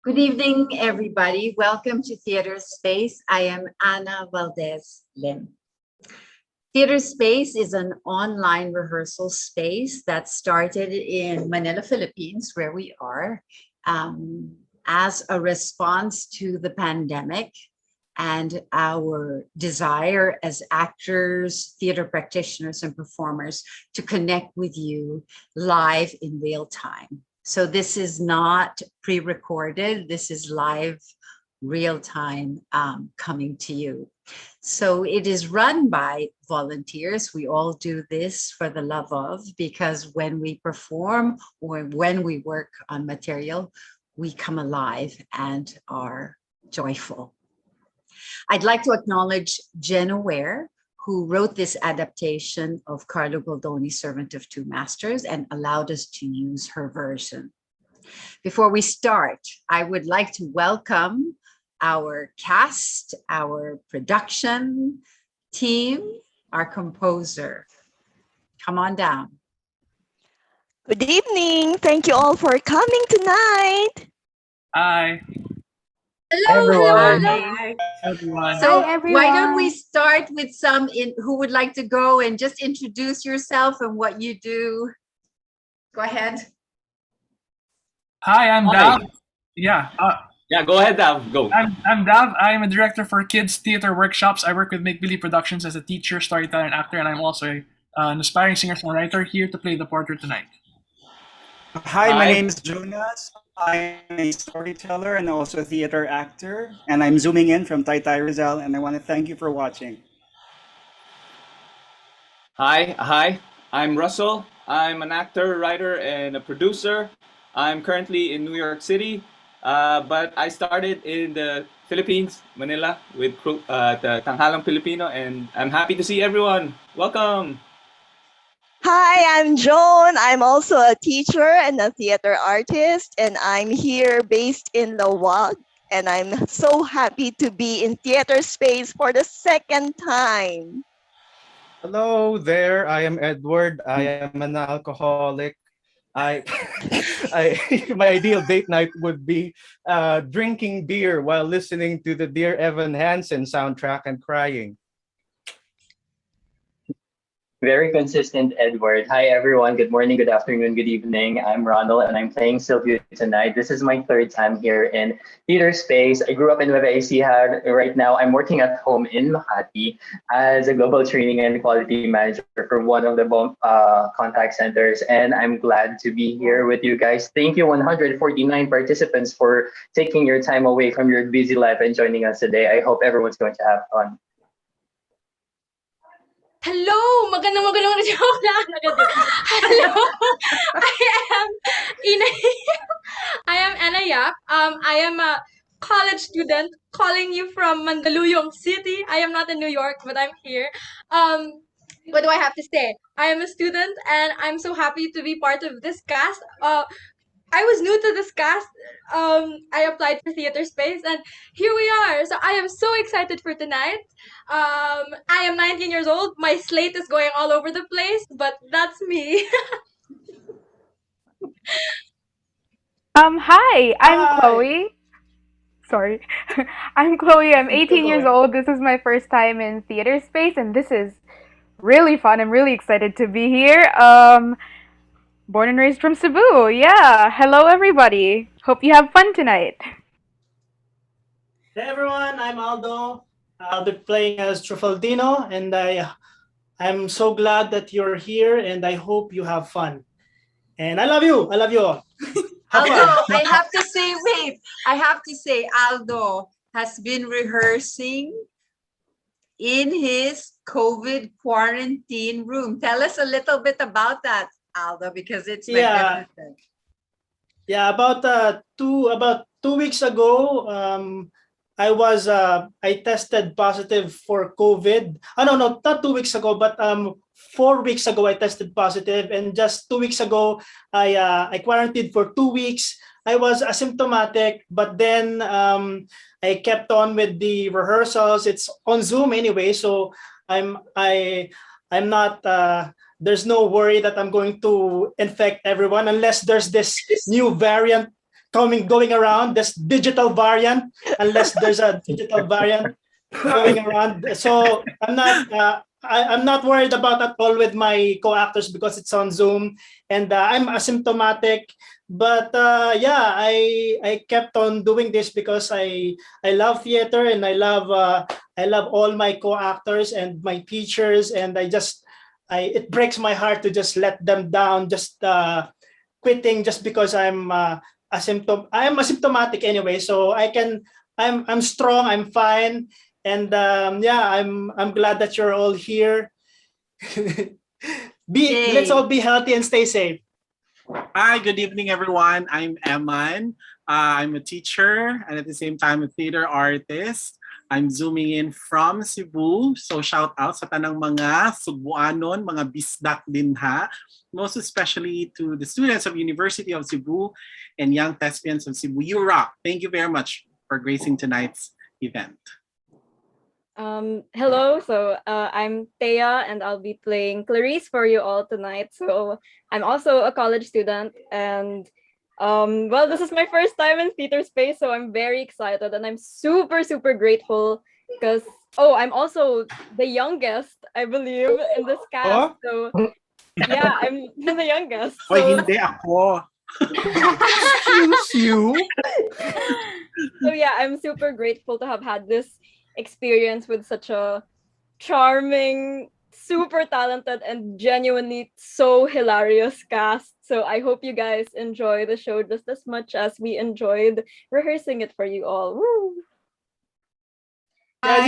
Good evening, everybody. Welcome to Theater Space. I am Ana Valdes Lim. Theater Space is an online rehearsal space that started in Manila, Philippines, where we are, as a response to the pandemic and our desire as actors, theater practitioners, and performers to connect with you live in real time. So this is not pre-recorded. This is live, real time coming to you. So it is run by volunteers. We all do this for the love of, because when we perform or when we work on material, we come alive and are joyful. I'd like to acknowledge Jen Ware, who wrote this adaptation of Carlo Goldoni's Servant of Two Masters and allowed us to use her version. Before we start, I would like to welcome our cast, our production team, our composer. Come on down. Good evening. Thank you all for coming tonight. Hi, Hello. Everyone. Hi. everyone. So Hi, why don't we everyone. start with some who would like to go and just introduce yourself and what you do? Go ahead. Hi, I'm Hi. Dav. Yeah, Yeah, go ahead, Dav. Go. I'm Dav. I'm a director for kids theater workshops. I work with Make Believe Productions as a teacher, storyteller, and actor, and I'm also an aspiring singer-songwriter here to play the portrait tonight. Hi, my Hi. name is Jonas. I'm a storyteller and also a theater actor. And I'm zooming in from Taytay Rizal. And I want to thank you for watching. Hi. I'm Russell. I'm an actor, writer, and a producer. I'm currently in New York City, but I started in the Philippines, Manila, with the Tanghalang Filipino, and I'm happy to see everyone. Welcome. Hi, I'm Joan. I'm also a teacher and a theater artist, and I'm here based in Lawag. And I'm so happy to be in theater space for the second time. Hello there. I am Edward. I am an alcoholic. I, my ideal date night would be drinking beer while listening to the Dear Evan Hansen soundtrack and crying. Very consistent, Edward. Hi, everyone. Good morning, good afternoon, good evening. I'm Ronald, and I'm playing Sylvia tonight. This is my third time here in theater space. I grew up in Nueva Ecija. Right now, I'm working at home in Makati as a global training and quality manager for one of the contact centers. And I'm glad to be here with you guys. Thank you, 149 participants, for taking your time away from your busy life and joining us today. I hope everyone's going to have fun. Hello! Magandang joke lang agad yun. Hello! I am Inay. I am Anna Yap. I am a college student calling you from Mandaluyong City. I am not in New York, but I'm here. What do I have to say? I am a student and I'm so happy to be part of this cast. I was new to this cast. I applied for theater space, and here we are. So I am so excited for tonight. I am 19 years old. My slate is going all over the place, but that's me. Hi, I'm Hi. Chloe. Sorry. I'm Chloe. I'm Still 18 years going. old. This is my first time in theater space, and this is really fun. I'm really excited to be here. Born and raised from Cebu. Yeah. Hello, everybody. Hope you have fun tonight. Hey everyone, I'm Aldo. I'll be playing as Trufaldino, and I'm so glad that you're here, and I hope you have fun. And I love you. I love you all. Have Aldo, fun. I have to say, wait, I have to say, Aldo has been rehearsing in his COVID quarantine room. Tell us a little bit about that, Aldo, because it's Yeah, magnificent. yeah. About 2 weeks ago, I tested positive for COVID. Oh no, not 2 weeks ago, but 4 weeks ago I tested positive, and just 2 weeks ago I quarantined for 2 weeks. I was asymptomatic, but then I kept on with the rehearsals. It's on Zoom anyway, so I'm I I'm not. There's no worry that I'm going to infect everyone unless there's this new variant going around, this digital variant, unless there's a digital variant going around. So I'm not worried about at all with my co-actors because it's on Zoom, and I'm asymptomatic. But yeah, I kept on doing this because I love theater, and I love all my co-actors and my teachers, and it breaks my heart to just let them down, just quitting just because I'm asymptomatic anyway, so I'm strong, I'm fine, and yeah, I'm glad that you're all here. Let's all be healthy and stay safe. Hi, good evening, everyone. I'm Eman. I'm a teacher and at the same time a theater artist. I'm zooming in from Cebu. So shout out sa tanang mga Cebuanon, mga bisdak din ha. Most especially to the students of University of Cebu and young thespians of Cebu. You rock. Thank you very much for gracing tonight's event. Hello, so I'm Thea and I'll be playing Clarice for you all tonight. So I'm also a college student and well, this is my first time in theater space, so I'm very excited and I'm super, super grateful because I'm also the youngest, I believe, in this cast. So yeah, I'm the youngest. Oy, So, hindi ako. Excuse you. so yeah, I'm super grateful to have had this experience with such a charming, super talented, and genuinely so hilarious cast. So I hope you guys enjoy the show just as much as we enjoyed rehearsing it for you all. Woo! Yeah, I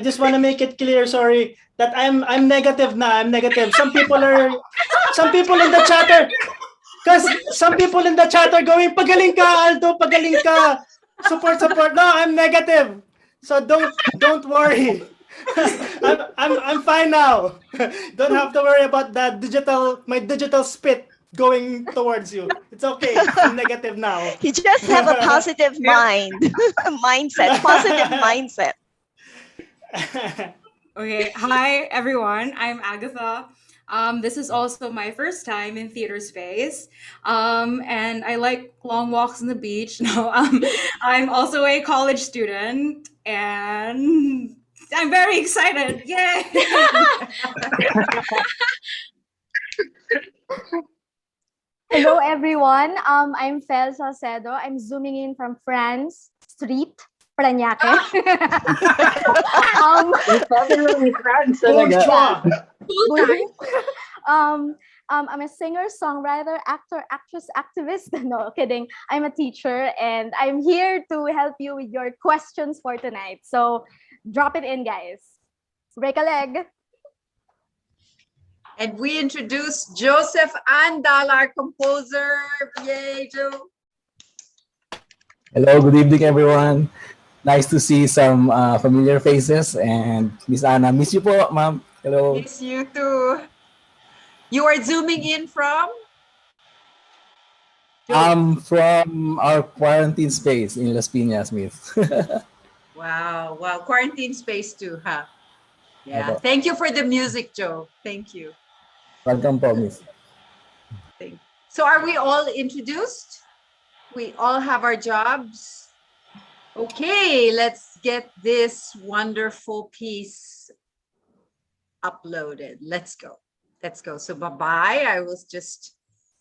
just want to make it clear, sorry, that I'm negative na. I'm negative. Some people in the chatter, because some people in the chat are going, pagaling ka, Aldo, pagaling ka. Support. No, I'm negative. So don't worry. I'm fine now. Don't have to worry about my digital spit going towards you. It's okay. I'm negative now. You just have a positive positive mindset. Okay, hi everyone. I'm Agatha. This is also my first time in theater space, and I like long walks on the beach. No, I'm also a college student, and I'm very excited. Yay! Hello, everyone. I'm Fel Salcedo. I'm zooming in from France Street, Parañaque. I'm a singer, songwriter, actor, actress, activist. No, kidding. I'm a teacher, and I'm here to help you with your questions for tonight. So drop it in, guys. Break a leg. And we introduce Joseph Andal, our composer. Yay, Joe. Hello, good evening, everyone. Nice to see some familiar faces. And Miss Anna, miss you po, ma'am. Hello. Miss you too. You are zooming in from? From our quarantine space in Las Piñas, Miss. Wow. Quarantine space too, huh? Yeah. Opo. Thank you for the music, Joe. Thank you. Welcome po, Miss. So are we all introduced? We all have our jobs. Okay, let's get this wonderful piece uploaded. Let's go. So bye-bye. I will just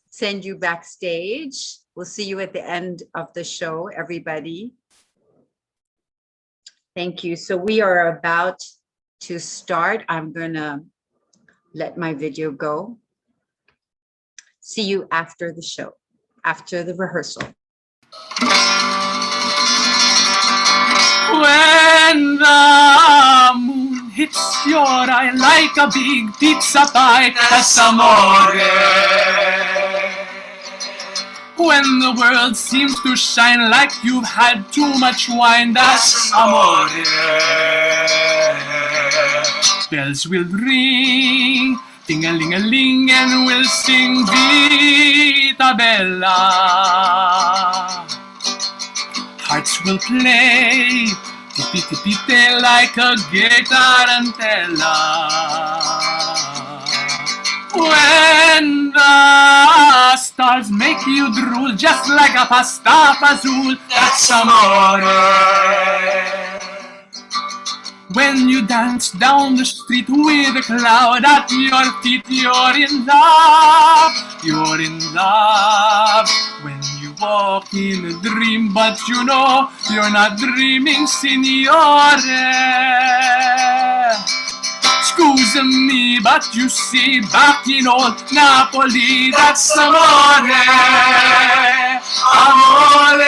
send you backstage. We'll see you at the end of the show, everybody. Thank you. So we are about to start. I'm gonna let my video go. See you after the show, after the rehearsal. When the moon hits your eye like a big pizza pie, that's amore. When the world seems to shine like you've had too much wine, that's amore. Bells will ring, ting-a-ling-a-ling, and we'll sing Vita Bella. Hearts will play, tipi-tipi-te like a gay tarantella. When the stars make you drool just like a pasta fazool, that's amore. When you dance down the street with a cloud at your feet, you're in love, you're in love. When you walk in a dream, but you know you're not dreaming, signore. Scusa me, but you see, back in old Napoli, that's amore, amore,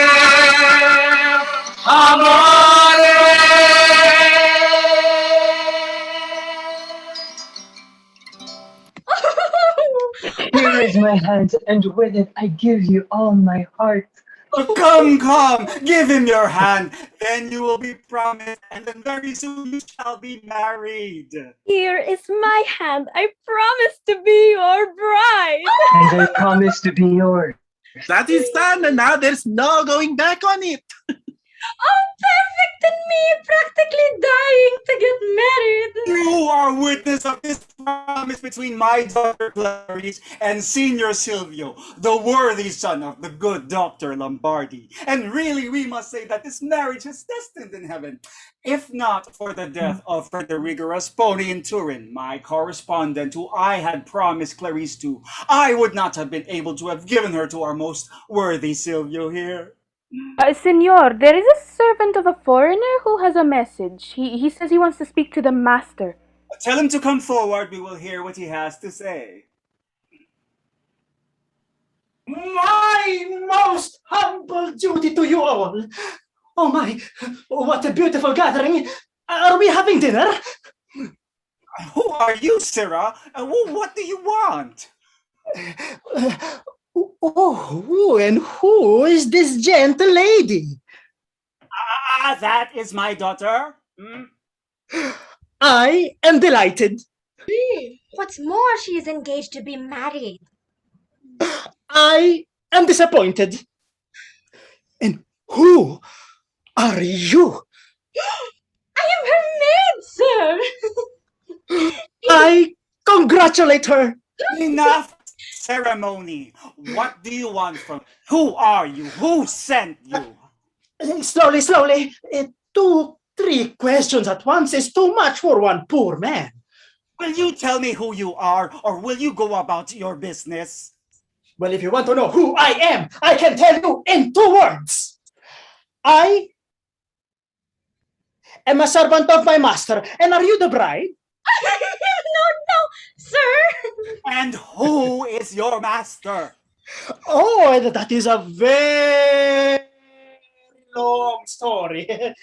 Here is my hand, and with it I give you all my heart. Come, come, give him your hand. Then you will be promised, and then very soon you shall be married. Here is my hand. I promise to be your bride. And I promise to be yours. That is done, and now there's no going back on it. Oh, perfect and me practically dying to get married. You are witness of this promise between my daughter Clarice and Senior Silvio, the worthy son of the good Dr. Lombardi. And really, we must say that this marriage is destined in heaven. If not for the death of Federico Rasponi in Turin, my correspondent who I had promised Clarice to, I would not have been able to have given her to our most worthy Silvio here. Senor, there is a servant of a foreigner who has a message. He says he wants to speak to the master. Tell him to come forward. We will hear what he has to say. My most humble duty to you all. Oh my, what a beautiful gathering. Are we having dinner? Who are you, Sarah? What do you want? Oh, and who is this gentle lady? That is my daughter. I am delighted. What's more, she is engaged to be married. I am disappointed. And who are you? I am her maid, sir. I congratulate her. Enough ceremony. What do you want from? Who are you? Who sent you? Slowly, slowly. 2, 3 questions at once is too much for one poor man. Will you tell me who you are, or will you go about your business? Well, if you want to know who I am, I can tell you in 2 words. I am a servant of my master. And are you the bride? No, sir. And who is your master? Oh, that is a very long story.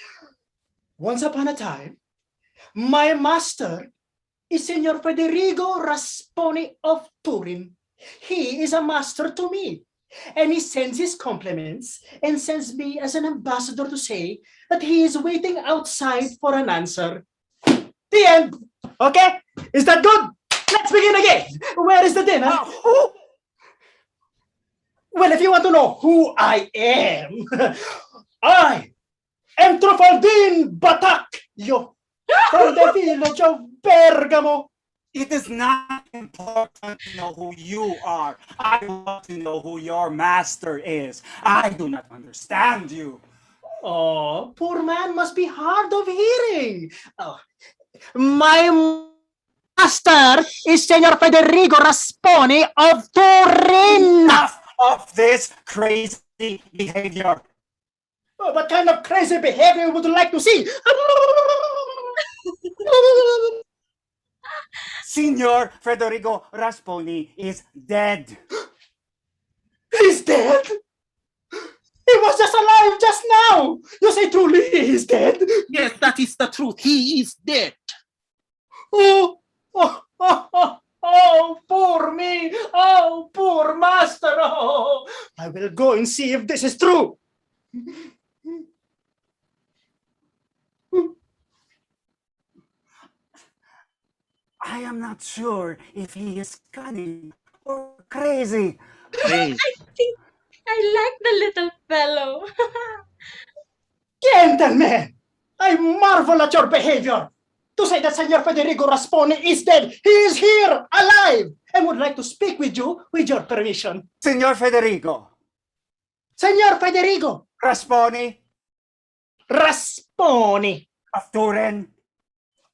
Once upon a time, my master is Signor Federico Rasponi of Turin. He is a master to me, and he sends his compliments and sends me as an ambassador to say that he is waiting outside for an answer. The end. Okay? Is that good? Let's begin again. Where is the dinner? Well, if you want to know who I am, I am Trufaldin Batacchio from the village of Bergamo. It is not important to know who you are. I want to know who your master is. I do not understand you. Oh, poor man must be hard of hearing. Oh, my master is Senor Federico Rasponi of Turin. Enough of this crazy behavior. Oh, what kind of crazy behavior would you like to see? Signor Federico Rasponi is dead. He's dead? He was just alive just now. You say truly he is dead? Yes, that is the truth. He is dead. Oh, oh, poor me. Oh, poor master. Oh, I will go and see if this is true. I am not sure if he is cunning or crazy. Hey. I think I like the little fellow. Gentlemen, I marvel at your behavior. to say that Senor Federico Rasponi is dead. He is here, alive, and would like to speak with you with your permission. Senor Federico. Senor Federico Rasponi Rasponi of Turin.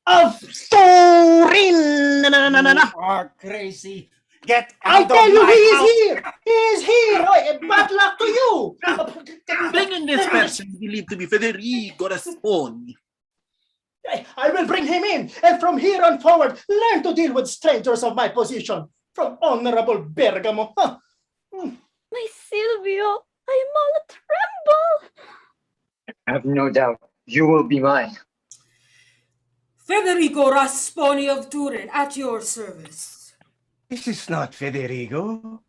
of Turin. You are crazy. Get I out tell of you, my he is house. here. He is here. Oh, bad luck to you. Bringing this person believed to be Federico Rasponi. I will bring him in, and from here on forward, learn to deal with strangers of my position. From Honorable Bergamo. Huh. My Silvio, I am all a tremble. I have no doubt you will be mine. Federico Rasponi of Turin, at your service. This is not Federico.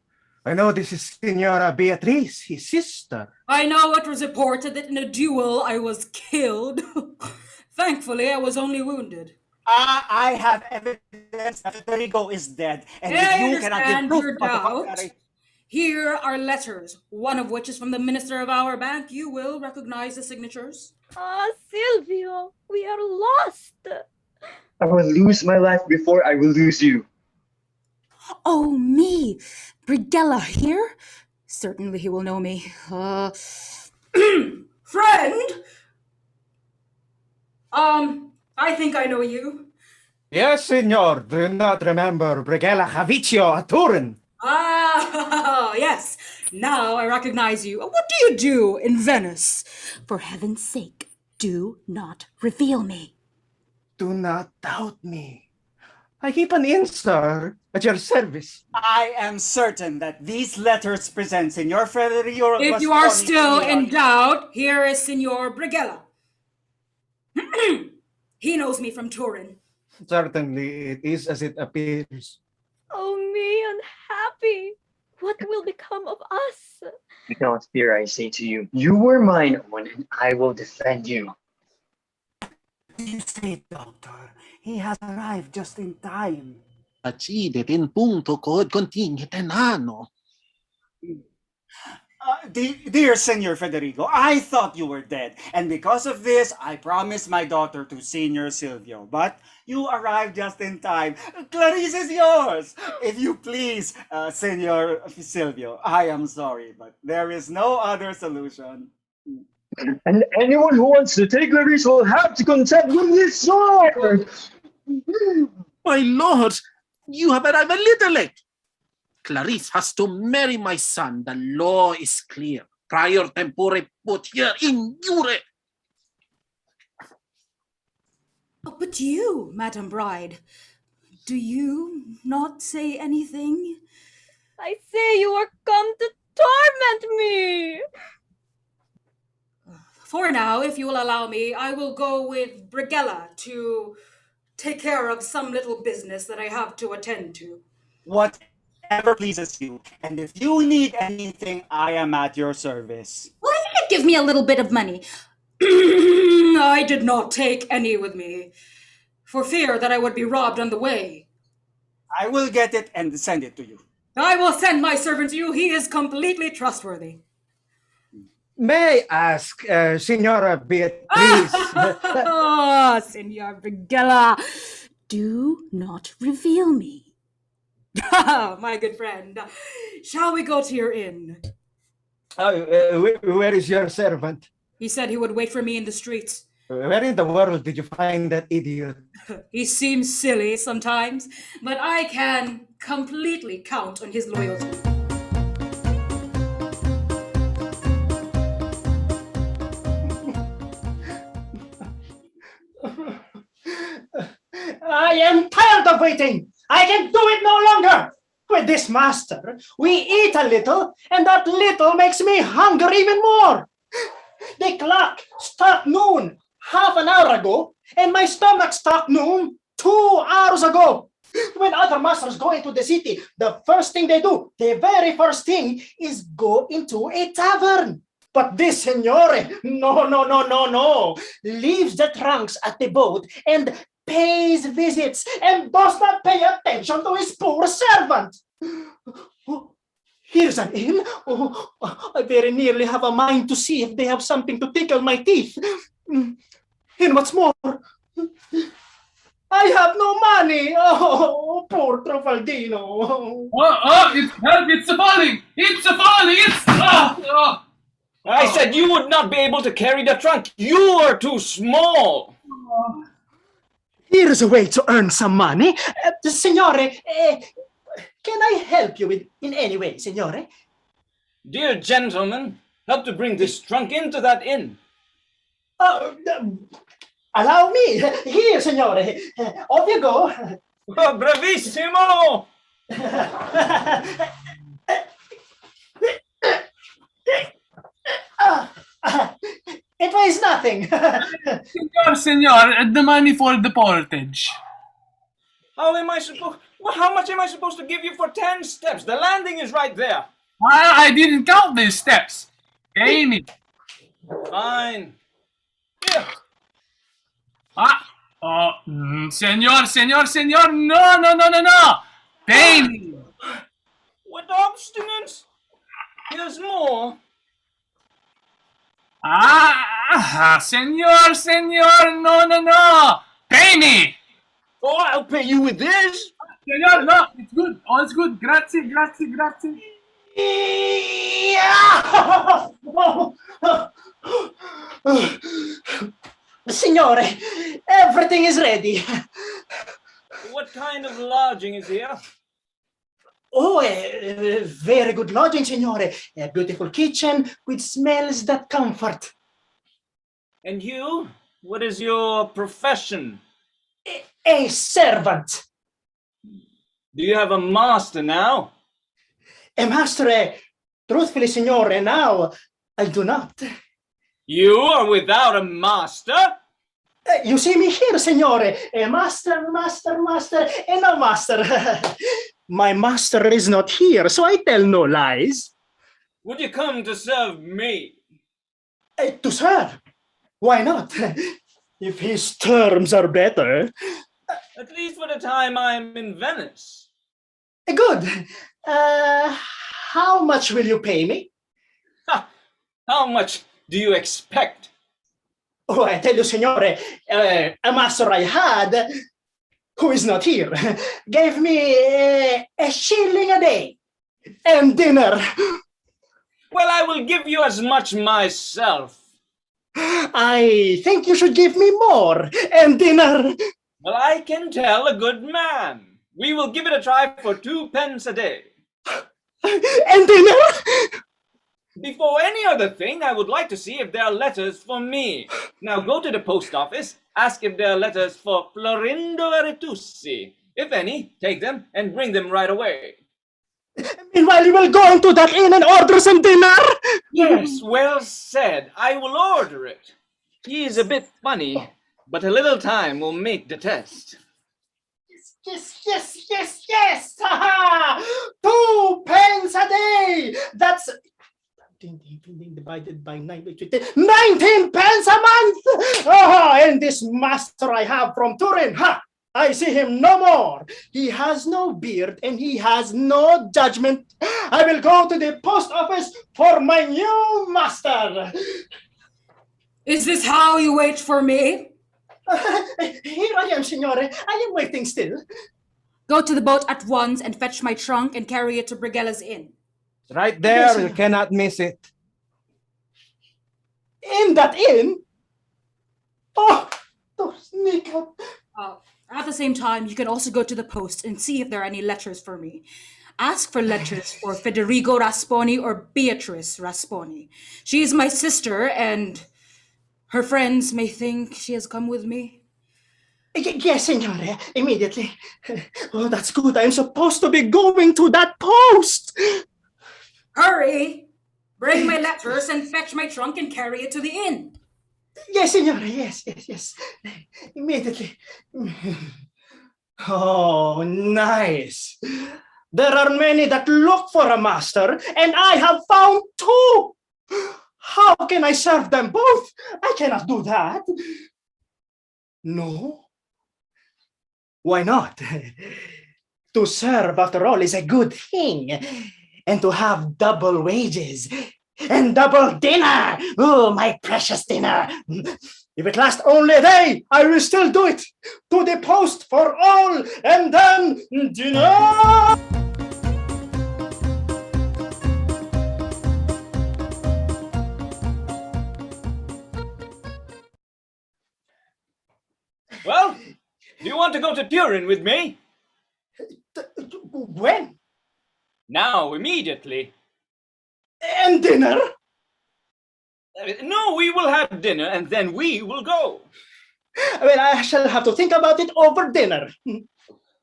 I know this is Senora Beatriz, his sister. I know it was reported that in a duel I was killed. Thankfully, I was only wounded. I have evidence that Federico is dead, and if you cannot give understand proof your of the doubt. contrary, Here are letters, one of which is from the minister of our bank. You will recognize the signatures. Ah, Silvio, we are lost. I will lose my life before I will lose you. Oh, me. Brigella here? Certainly he will know me. Friend? I think I know you. Yes, senor. Do you not remember Brigella Javicchio at Turin? Ah, yes. Now I recognize you. What do you do in Venice? For heaven's sake, do not reveal me. Do not doubt me. I keep an inn, sir, at your service. I am certain that these letters present Senor Federico If you are Rasponi still to in me. doubt, here is Signor Brigella. He knows me from Turin. Certainly, it is as it appears. Oh, me unhappy. What will become of us? Do not fear, I say to you. You were mine, Owen, and I will defend you. You say, Doctor, he has arrived just in time. Accide in punto cod contingit enano. Dear Senor Federico, I thought you were dead, and because of this, I promised my daughter to Senor Silvio. But you arrived just in time. Clarice is yours. If you please, Senor Silvio, I am sorry, but there is no other solution. And anyone who wants to take Clarice will have to contend with this sword. My lord, you have arrived a little late. Clarice has to marry my son. The law is clear. Prior tempore put here in jure. Oh, but you, Madam Bride, do you not say anything? I say you are come to torment me. For now, if you will allow me, I will go with Brigella to take care of some little business that I have to attend to. Whatever pleases you, and if you need anything, I am at your service. Why did you give me a little bit of money? I did not take any with me, for fear that I would be robbed on the way. I will get it and send it to you. I will send my servant to you. He is completely trustworthy. May I ask, Senora Beatriz? Ah, Senor Brigella, do not reveal me. My good friend, shall we go to your inn? Where is your servant? He said he would wait for me in the streets. Where in the world did you find that idiot? He seems silly sometimes, but I can completely count on his loyalty. I am tired of waiting. I can do it no longer. With this master, we eat a little, and that little makes me hungry even more. The clock struck noon half an hour ago, and my stomach struck noon 2 hours ago. When other masters go into the city, the first thing they do, the very first thing, is go into a tavern. But this signore, no, leaves the trunks at the boat and pays visits and does not pay attention to his poor servant. Oh, here's an inn. Oh, I very nearly have a mind to see if they have something to tickle my teeth. And what's more, I have no money. Oh, poor Trofaldino. It's falling! It's falling! I said you would not be able to carry the trunk. You are too small. Here's a way to earn some money. Signore, can I help you in any way, signore? Dear gentleman, help to bring this trunk into that inn. Allow me. Here, signore. Off you go. Oh, bravissimo! It weighs nothing. Senor, the money for the portage. How much am I supposed to give you for 10 steps? The landing is right there. I didn't count these steps. Pay me. Fine. Here. Senor, no. Pay me. What obstinance? Here's more. Senor, no. Pay me. Oh, I'll pay you with this. Senor, no, it's good. Oh, it's good. Grazie. Signore, everything is ready. What kind of lodging is here? Oh, a very good lodging, signore. A beautiful kitchen with smells that comfort. And you? What is your profession? A servant. Do you have a master now? A master, truthfully, signore, now I do not. You are without a master? You see me here, signore. A master, and no master. My master is not here, so I tell no lies. Would you come to serve me? To serve? Why not? If his terms are better. At least for the time I am in Venice. Good. How much will you pay me? How much do you expect? Oh, I tell you, signore, a master I had, who is not here, gave me a shilling a day and dinner. Well, I will give you as much myself. I think you should give me more and dinner. Well, I can tell a good man. We will give it a try for 2 pence a day. And dinner? Before any other thing, I would like to see if there are letters for me. Now go to the post office, ask if there are letters for Florindo Aretusi. If any, take them and bring them right away. Meanwhile, you will go into that inn and order some dinner? Yes, well said. I will order it. He is a bit funny, but a little time will make the test. Yes. Ha-ha! 2 pence a day. That's divided by 9, 19 pence a month. Oh, and this master I have from Turin, I see him no more. He has no beard and he has no judgment. I will go to the post office for my new master. Is this how you wait for me? Here I am, signore. I am waiting still. Go to the boat at once and fetch my trunk and carry it to Brigella's Inn. Right there, you cannot miss it. In that inn? Oh, those sneak up. At the same time, you can also go to the post and see if there are any letters for me. Ask for letters for Federico Rasponi or Beatrice Rasponi. She is my sister, and her friends may think she has come with me. Yes, signore, immediately. Oh, that's good. I'm supposed to be going to that post. Hurry! Bring my letters and fetch my trunk and carry it to the inn. Yes, signore, yes. Immediately. Oh, nice. There are many that look for a master, and I have found 2. How can I serve them both? I cannot do that. No. Why not? To serve, after all, is a good thing. And to have double wages and double dinner. Oh, my precious dinner. If it lasts only a day, I will still do it. To the post for all, and then dinner. Well, do you want to go to Turin with me? When? Now, immediately. And dinner? No, we will have dinner and then we will go. Well, I shall have to think about it over dinner.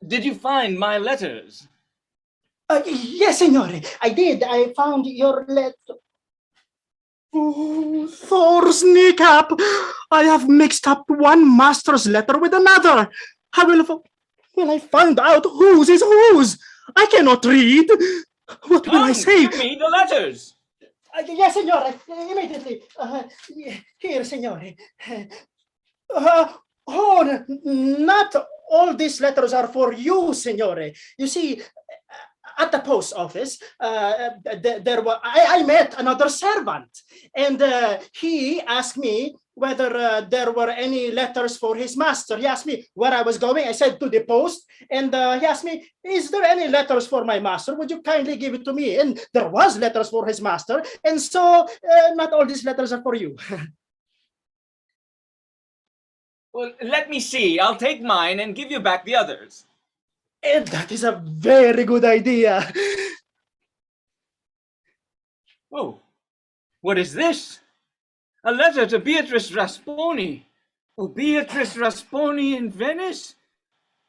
Did you find my letters? Yes, signore, I did. I found your letter. Oh, Thor's kneecap! I have mixed up one master's letter with another. How will I find out whose is whose? I cannot read. What will I say? Give me the letters. Yes, signore, immediately. Here, signore. Not all these letters are for you, signore. You see, at the post office, I met another servant, and he asked me whether there were any letters for his master. He asked me where I was going. I said to the post, and he asked me, "Is there any letters for my master? Would you kindly give it to me?" And there was letters for his master, and so not all these letters are for you. Well, let me see. I'll take mine and give you back the others. And that is a very good idea. Oh, what is this? A letter to Beatrice Rasponi. Oh, Beatrice Rasponi in Venice?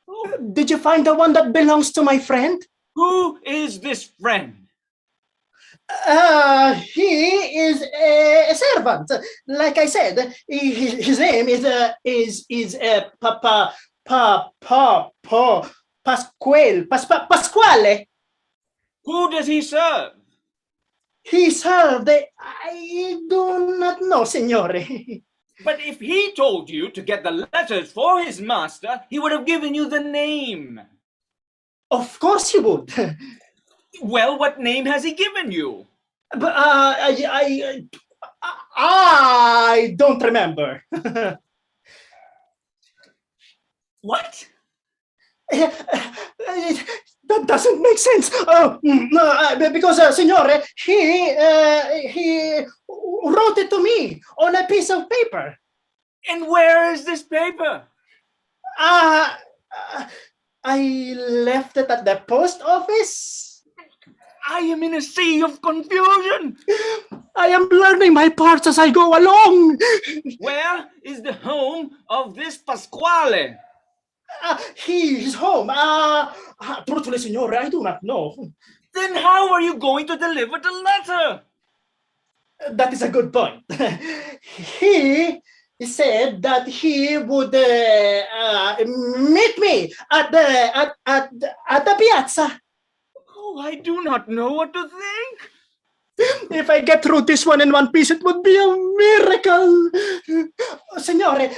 Oh. Did you find the one that belongs to my friend? Who is this friend? He is a servant. Like I said, his name is Pasquale. Who does he serve? He served. I do not know, signore. But if he told you to get the letters for his master, he would have given you the name. Of course he would. Well, what name has he given you? But I don't remember. What? That doesn't make sense. Because, signore, he wrote it to me on a piece of paper. And where is this paper? I left it at the post office. I am in a sea of confusion. I am learning my parts as I go along. Where is the home of this Pasquale? He's home. Truthfully, signore, I do not know. Then how are you going to deliver the letter? That is a good point. He said that he would meet me at the piazza. Oh, I do not know what to think. If I get through this one in one piece, it would be a miracle. Signore,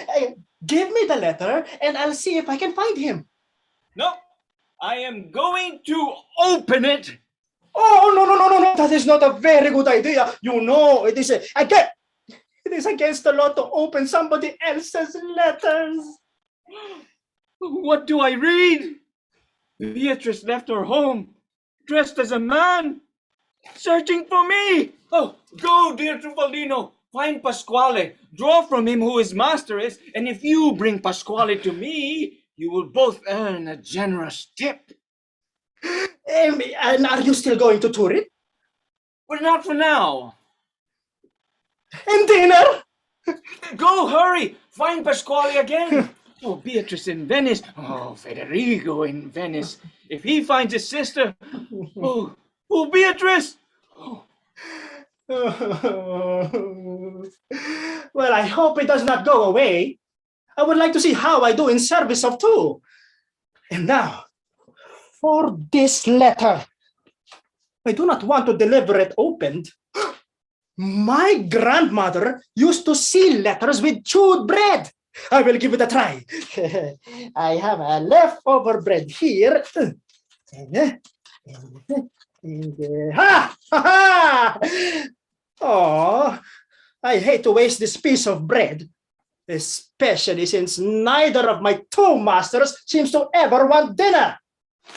give me the letter and I'll see if I can find him. No, I am going to open it. Oh, no. That is not a very good idea. You know, it is against the law to open somebody else's letters. What do I read? Beatrice left her home, dressed as a man, searching for me. Oh, go, dear Trufaldino. Find Pasquale. Draw from him who his master is, and if you bring Pasquale to me, you will both earn a generous tip. And are you still going to Turin? Well, not for now. And dinner? Go, hurry. Find Pasquale again. Oh, Beatrice in Venice. Oh, Federico in Venice. If he finds his sister. Oh, Beatrice. Oh. Well, I hope it does not go away. I would like to see how I do in service of two. And now, for this letter. I do not want to deliver it opened. My grandmother used to seal letters with chewed bread. I will give it a try. I have a leftover bread here. Oh, I hate to waste this piece of bread. especially since neither of my two masters seems to ever want dinner.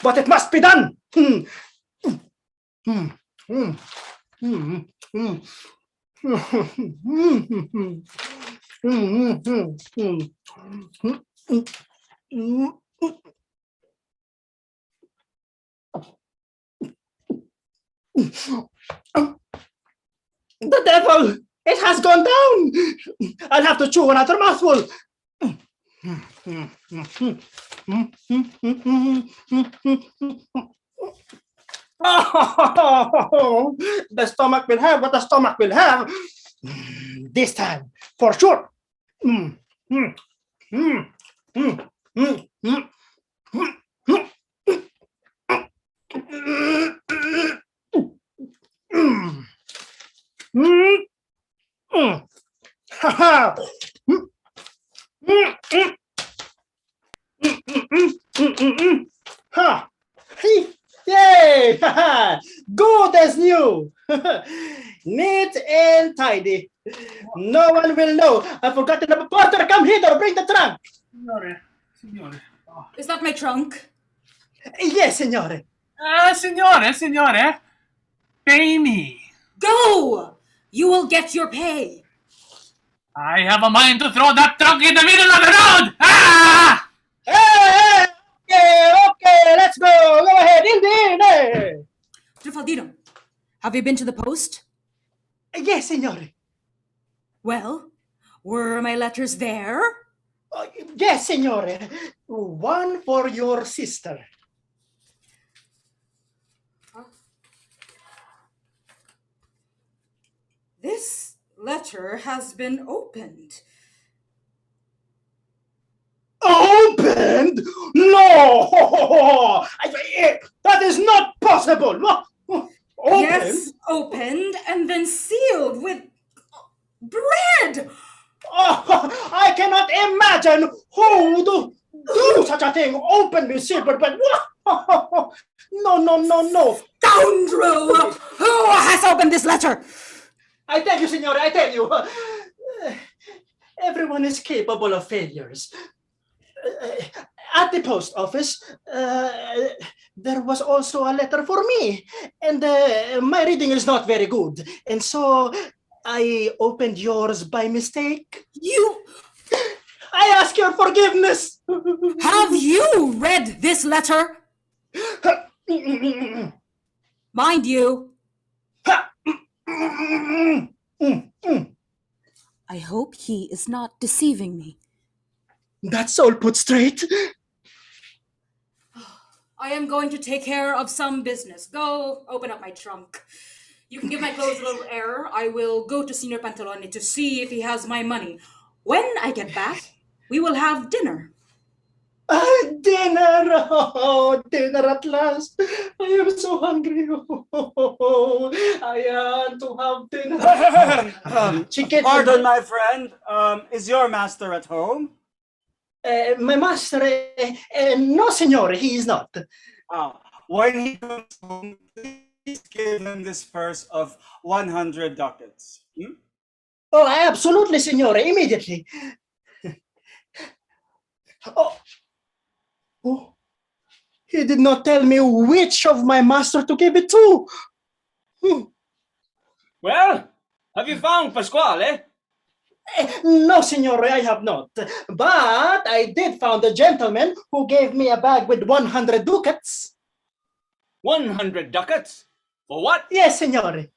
But it must be done. The devil! It has gone down! I'll have to chew another mouthful. Oh, the stomach will have what the stomach will have. This time, for sure. Mm, mm, mm, mm, mm, mm, mm, mm. Mm, mm. Ha ha. Mm, mm, mm, ha. Hey. Yay! Ha ha. Good as new. Neat and tidy. No one will know. I've forgotten the porter. Come hither. Bring the trunk. Signore. Is that my trunk? Yes, signore. Signore. Pay me. Go! You will get your pay. I have a mind to throw that trunk in the middle of the road! Ah! Hey, okay, let's go. Go ahead, indeed. Trifaldino, have you been to the post? Yes, signore. Well, were my letters there? Yes, signore. One for your sister. This letter has been opened. Opened? No! That is not possible. Opened? Yes, opened and then sealed with bread. Oh, I cannot imagine who would do such a thing. Open with silver, but no. Scoundrel! Who has opened this letter? I tell you, signore, I tell you. Everyone is capable of failures. At the post office, there was also a letter for me, and my reading is not very good, and so I opened yours by mistake. I ask your forgiveness. Have you read this letter? Mind you. I hope he is not deceiving me. That's all put straight. I am going to take care of some business. Go open up my trunk. You can give my clothes a little air. I will go to Senior Pantalone to see if he has my money. When I get back, we will have dinner. Dinner! Oh, dinner at last. I am so hungry. Oh, I want to have dinner. Chicken. Pardon, my friend. Is your master at home? My master, no, signore, he is not. When he comes home, please give him this purse of 100 ducats. Oh, absolutely, signore, immediately. Oh, he did not tell me which of my master to give it to. Well, have you found Pasquale? No, signore, I have not. But I did found a gentleman who gave me a bag with 100 ducats. 100 ducats? For what? Yes, signore.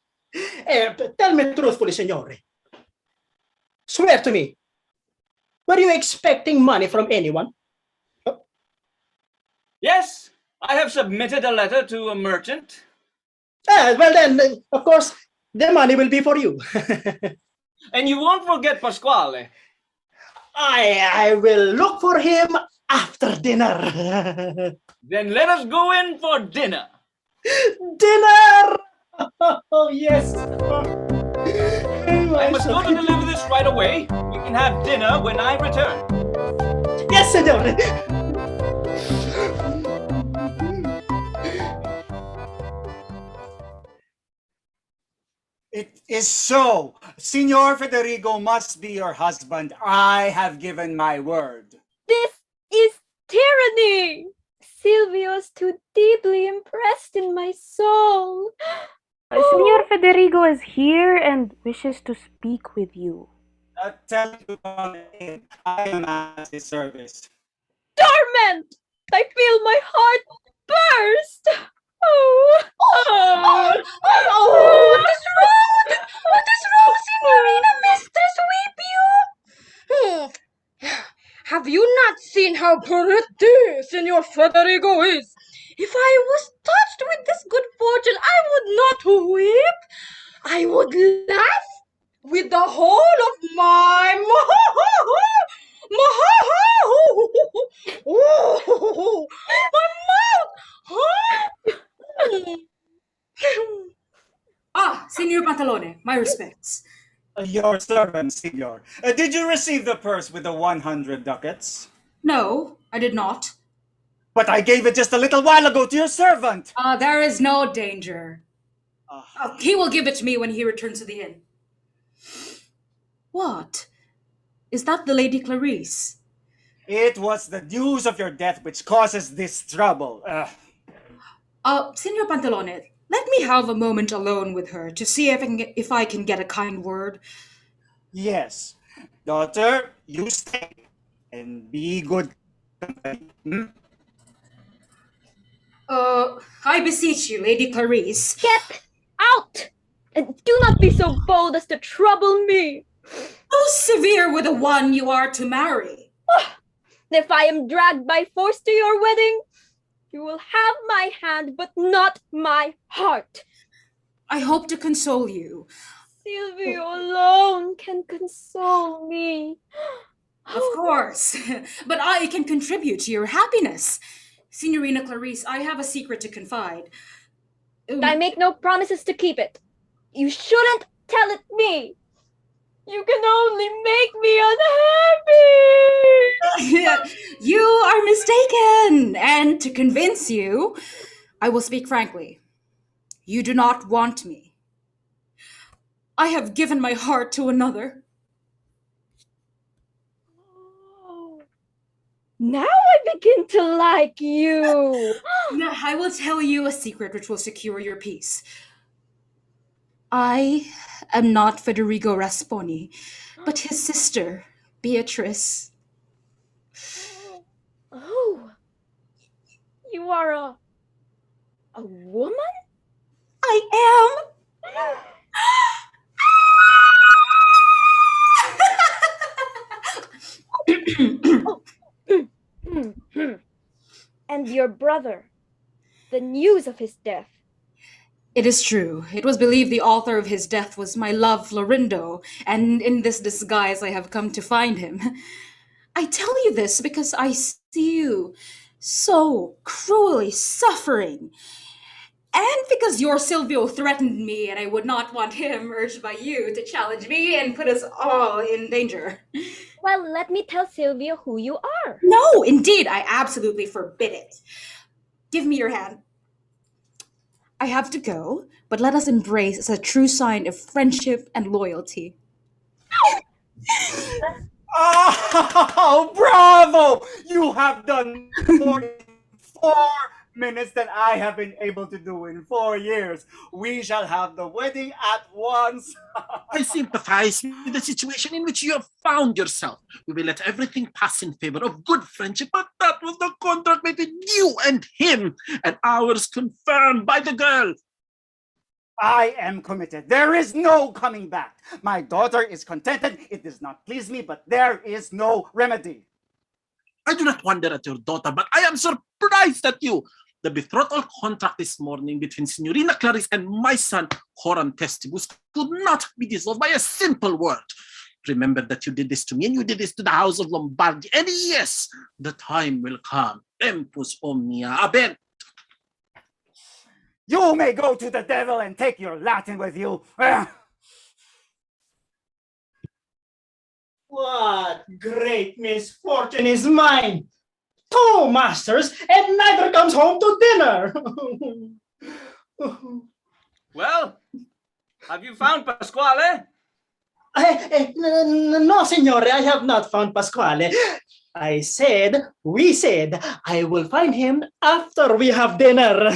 Tell me truthfully, signore. Swear to me. Were you expecting money from anyone? Yes, I have submitted a letter to a merchant. Well then, of course, the money will be for you. And you won't forget Pasquale. I will look for him after dinner. Then let us go in for dinner. Dinner! Oh, yes. I must go to deliver this right away. We can have dinner when I return. Yes, signore. It is so. Signor Federico must be your husband. I have given my word. This is tyranny. Silvio is too deeply impressed in my soul. Senor Federico is here and wishes to speak with you. Tell him to come in. I am at his service. Torment! I feel my heart burst. Oh, What is wrong? What is wrong, Signorina Mistress? Weep you? Have you not seen how pretty Senor Federico is? If I was touched with this good fortune, I would not weep. I would laugh with the whole of my Senor Pantalone, my respects. Your servant, Signor. Did you receive the purse with the 100 ducats? No, I did not. But I gave it just a little while ago to your servant. There is no danger. He will give it to me when he returns to the inn. What? Is that the Lady Clarice? It was the news of your death which causes this trouble. Senor Pantalone, let me have a moment alone with her to see if I can get a kind word. Yes. Daughter, you stay and be good company. I beseech you, Lady Clarice. Get out! And do not be so bold as to trouble me. How severe with the one you are to marry. If I am dragged by force to your wedding, you will have my hand, but not my heart. I hope to console you. Silvio alone can console me. Of course, but I can contribute to your happiness. Signorina Clarice, I have a secret to confide. I make no promises to keep it. You shouldn't tell it me. You can only make me unhappy. You are mistaken. And to convince you, I will speak frankly. You do not want me. I have given my heart to another. Now I begin to like you. Now, I will tell you a secret which will secure your peace. I am not Federico Rasponi, but his sister, Beatrice. Oh, you are a woman? I am. And your brother, the news of his death. It is true. It was believed the author of his death was my love, Florindo, and in this disguise I have come to find him. I tell you this because I see you so cruelly suffering. And because your Silvio threatened me and I would not want him, urged by you, to challenge me and put us all in danger. Well, let me tell Silvio who you are. No, indeed, I absolutely forbid it. Give me your hand. I have to go, but let us embrace as a true sign of friendship and loyalty. Oh, bravo! You have done more in 4 minutes than I have been able to do in 4 years. We shall have the wedding at once. I sympathize with the situation in which you have found yourself. We will let everything pass in favor of good friendship, but that was the contract between you and him, and ours confirmed by the girl. I am committed. There is no coming back. My daughter is contented. It does not please me, but there is no remedy. I do not wonder at your daughter, but I am surprised at you. The betrothal contract this morning between Signorina Clarice and my son, Horan Testibus, could not be dissolved by a simple word. Remember that you did this to me and you did this to the house of Lombardi. And yes, the time will come. Tempus omnia abent. You may go to the devil and take your Latin with you. What great misfortune is mine! 2 masters and neither comes home to dinner. Well, Have you found Pasquale? No, signore, I have not found Pasquale. We said, I will find him after we have dinner.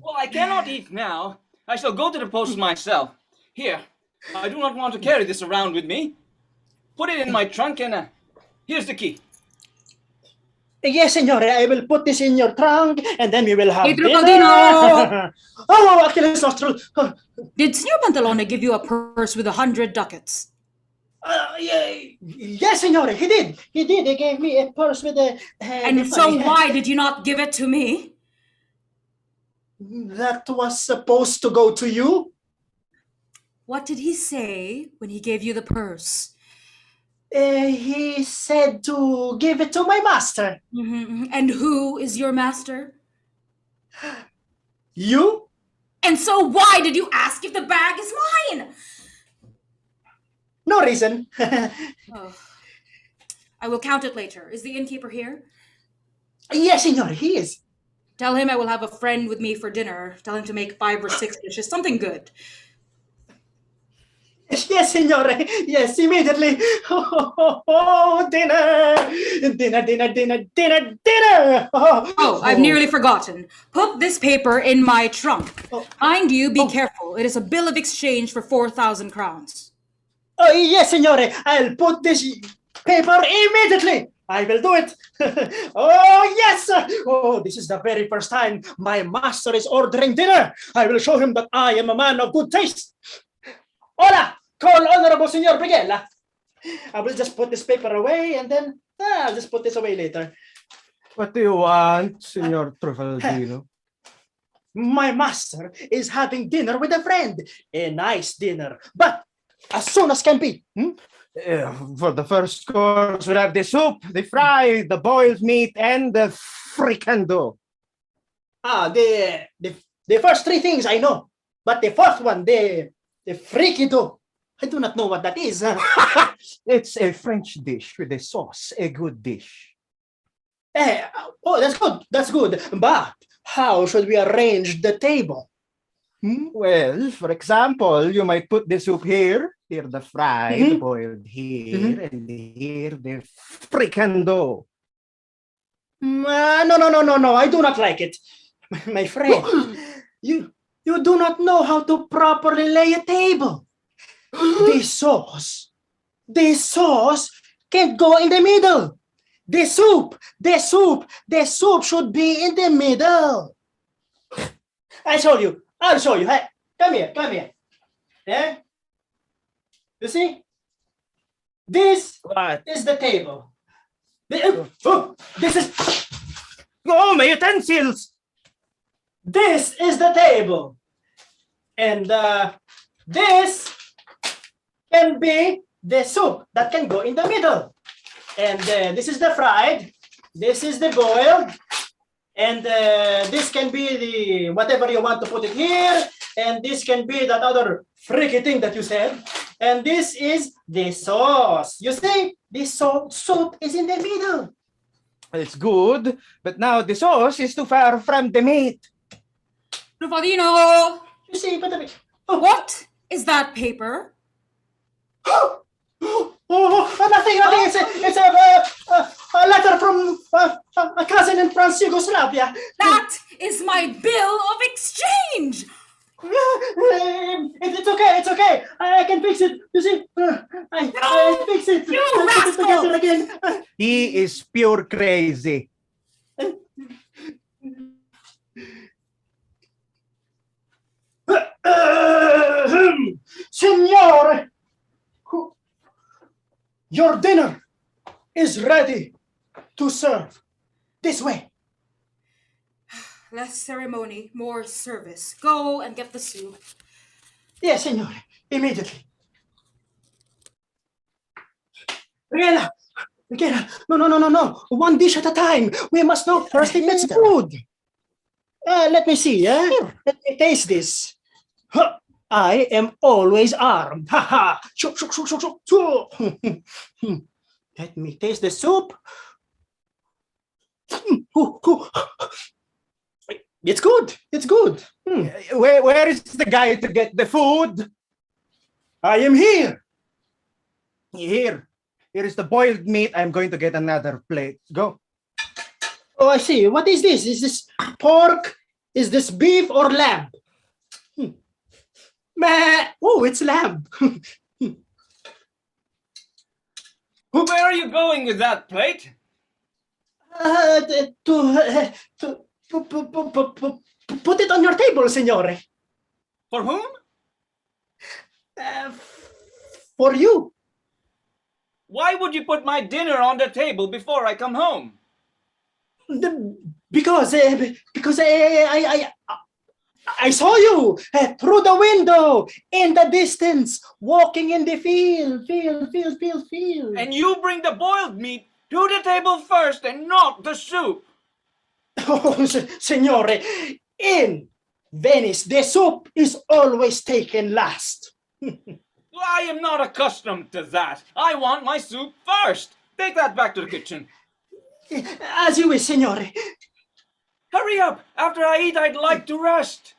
Well, I cannot eat now. I shall go to the post myself. Here, I do not want to carry this around with me. Put it in my trunk and here's the key. Yes, signore, I will put this in your trunk and then we will have Pedro dinner. Caldino! Oh, actually, it's not true. Did Senor Pantalone give you a purse with 100 ducats? Yes, signore, he did. He did. He gave me a purse with a. And so why did you not give it to me? That was supposed to go to you. What did he say when he gave you the purse? He said to give it to my master. And who is your master? You? And so why did you ask if the bag is mine? No reason. Oh. I will count it later. Is the innkeeper here? Yes, signore, he is. Tell him I will have a friend with me for dinner. Tell him to make 5 or 6 dishes, something good. Yes, signore. Yes, immediately. Oh, dinner. Dinner. Oh, I've nearly forgotten. Put this paper in my trunk. Mind you, be careful. It is a bill of exchange for 4,000 crowns. Oh, yes, signore. I'll put this paper immediately. I will do it. Oh, yes. Oh, this is the very first time my master is ordering dinner. I will show him that I am a man of good taste. Hola, call Honorable Senor Brigella. I will just put this paper away and then I'll just put this away later. What do you want, Senor Truffaldino? My master is having dinner with a friend. A nice dinner, but as soon as can be. For the first course, we'll have the soup, the fry, the boiled meat, and the fricando. The first 3 things I know, but the fourth one, the frikido, I do not know what that is. It's a French dish with a sauce, a good dish. Oh, that's good. That's good. But how should we arrange the table? Well, for example, you might put the soup here the fry, the boiled here, and here the fricando. No. I do not like it. My friend, you do not know how to properly lay a table. The sauce can't go in the middle. The soup should be in the middle. I'll show you. Hey, come here. Yeah? You see? This is the table. This is... Oh, my utensils! This is the table. And this can be the soup that can go in the middle. And this is the fried. This is the boiled. And this can be the whatever you want to put it here. And this can be that other freaky thing that you said. And this is the sauce. You see, this soup is in the middle. It's good, but now the sauce is too far from the meat. Rufadino! You see, but what is that paper? Nothing. It's a letter from a cousin in France, Yugoslavia. That is my bill of exchange. It's okay. I can fix it. You see, I fix it. You rascal! Again. He is pure crazy. Signore, your dinner is ready to serve. This way. Less ceremony, more service. Go and get the soup. Yes, signore. Immediately. Riela, no. 1 dish at a time. We must know first if it's good. Let me see. Let me taste this. I am always armed. Ha. Let me taste the soup. It's good. It's good. Where is the guy to get the food? I am here. Here. Here is the boiled meat. I'm going to get another plate. Go. Oh, I see. What is this? Is this pork? Is this beef or lamb? Meh. Oh, it's lamb. Where are you going with that plate? To put it on your table, signore. For whom? For you. Why would you put my dinner on the table before I come home? Because I saw you through the window in the distance, walking in the field. And you bring the boiled meat to the table first and not the soup. Oh, signore, in Venice, the soup is always taken last. I am not accustomed to that. I want my soup first. Take that back to the kitchen. As you wish, signore. Hurry up! After I eat, I'd like to rest.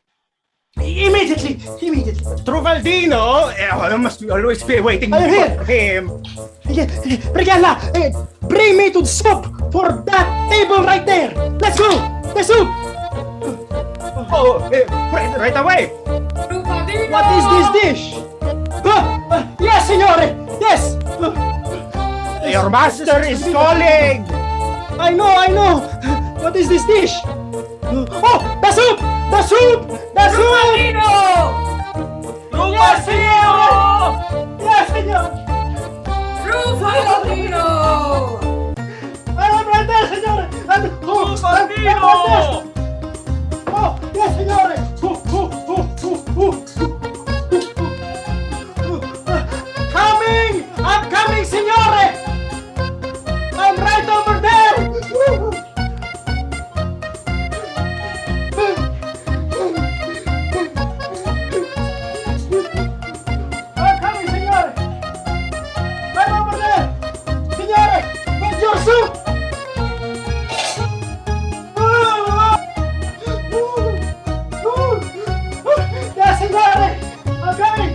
Immediately. Truvaldino! I must always be waiting for him. Regala, bring me to the soup for that table right there. Let's go. The soup. Oh, right away. What is this dish? Yes, signore. Yes. Your master is calling. I know. What is this dish? Oh, the soup. Yes, signore. Yes, signore. Rufaldino! I am right there, signore. Oh, yes, signore. I'm coming, signore. I'm right over there. I'm coming, signore. I'm over there. Signore, with your soup. Yes, signore. I'm coming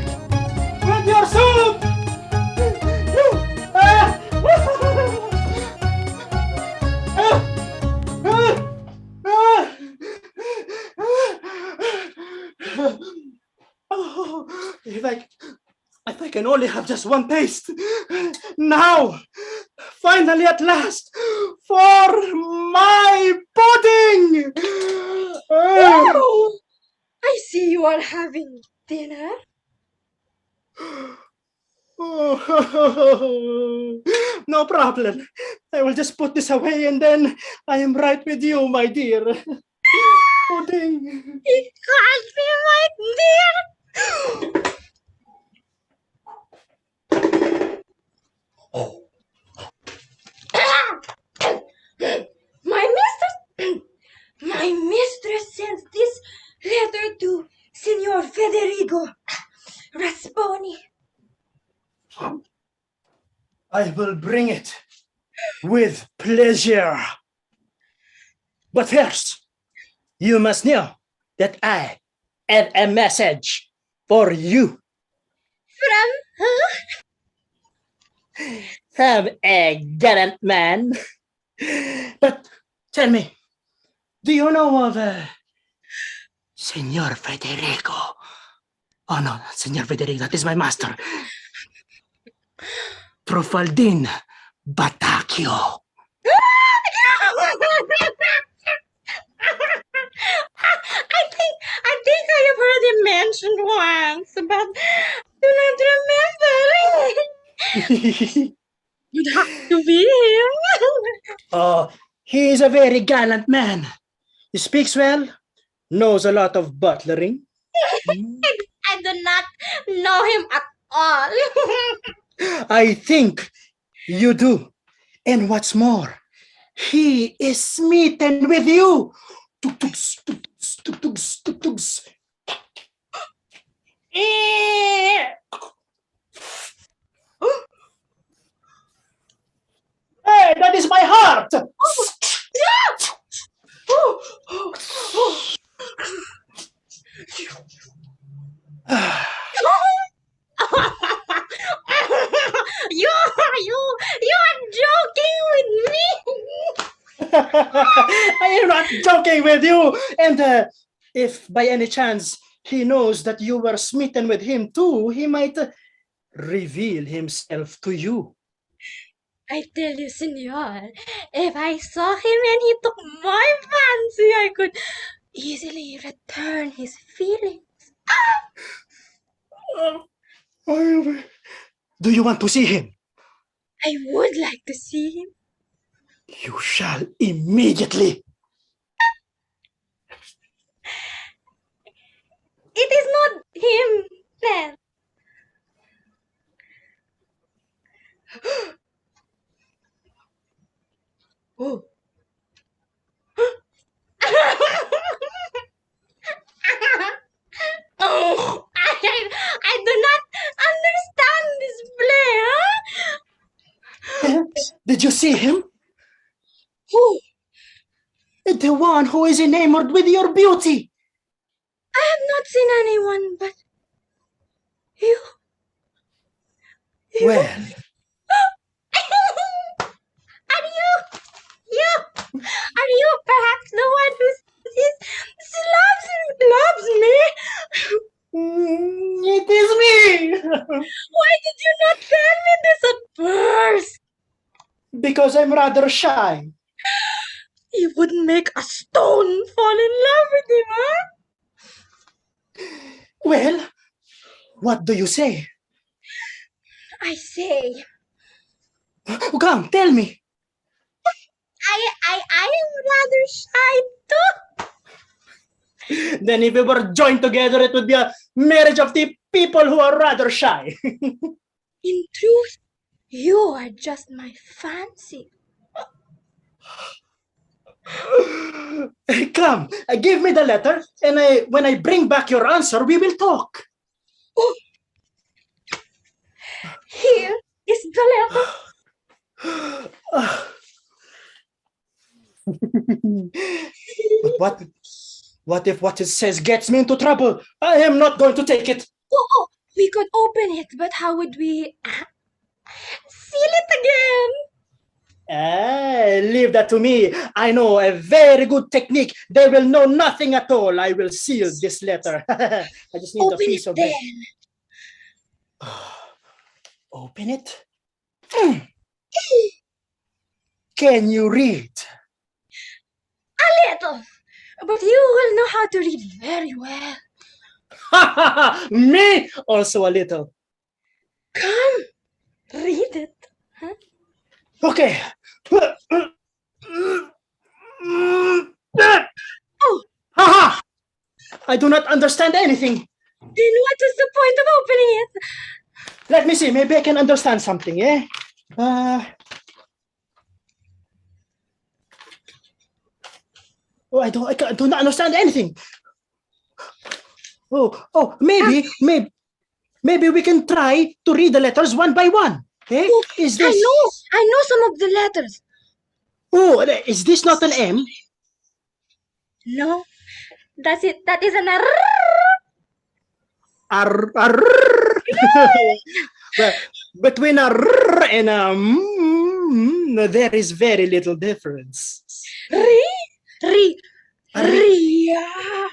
with your soup. If I can only have just one taste. Now, finally at last, for my pudding! Oh, I see you are having dinner. No problem. I will just put this away and then I am right with you, my dear. Pudding. It can't be my dear. My mistress sends this letter to Signor Federico Rasponi. I will bring it with pleasure. But first, you must know that I have a message for you. From who? From a gallant man. But tell me, do you know of Signor Federico? Oh no, Signor Federico, that is my master. Trufaldin Batacchio. I think I have heard him mentioned once, but do not remember. You'd have to be him. Oh, he is a very gallant man. He speaks well, knows a lot of butlering. I do not know him at all. I think you do. And what's more, he is smitten with you. Tuk-tuks, tuk-tuks, tuk-tuks, tuk-tuks. Hey, that is my heart. I am not joking with you. And if by any chance he knows that you were smitten with him too, he might reveal himself to you. I tell you, senor, if I saw him and he took my fancy, I could easily return his feelings. Do you want to see him? I would like to see him. You shall immediately. It is not him, then. Oh. Oh, I do not understand this play, huh? Did you see him? Who? The one who is enamored with your beauty. I have not seen anyone but you. Well. Are you? Are you perhaps the one who loves me? It is me. Why did you not tell me this at first? Because I'm rather shy. You wouldn't make a stone fall in love with him, huh? Well, what do you say? I say, Come, tell me. I am rather shy too. Then if we were joined together, it would be a marriage of the people who are rather shy. In truth, you are just my fancy. Come, give me the letter, and when I bring back your answer, we will talk. Oh. Here is the letter. But what if what it says gets me into trouble? I am not going to take it. Oh, we could open it, but how would we seal it again? Leave that to me. I know a very good technique. They will know nothing at all. I will seal this letter. I just need open a piece it of then. Open it. Can you read? A little, but you will know how to read very well. Me also a little. Come, read it. Huh? Okay. Oh. Haha! I do not understand anything. Then what is the point of opening it? Let me see. Maybe I can understand something, eh? I do not understand anything. Maybe we can try to read the letters one by one. Eh? Oh, Is this? I know some of the letters. Oh, is this not an M? No, that's it. That is an R. Well, between a R and a there is very little difference. Ria.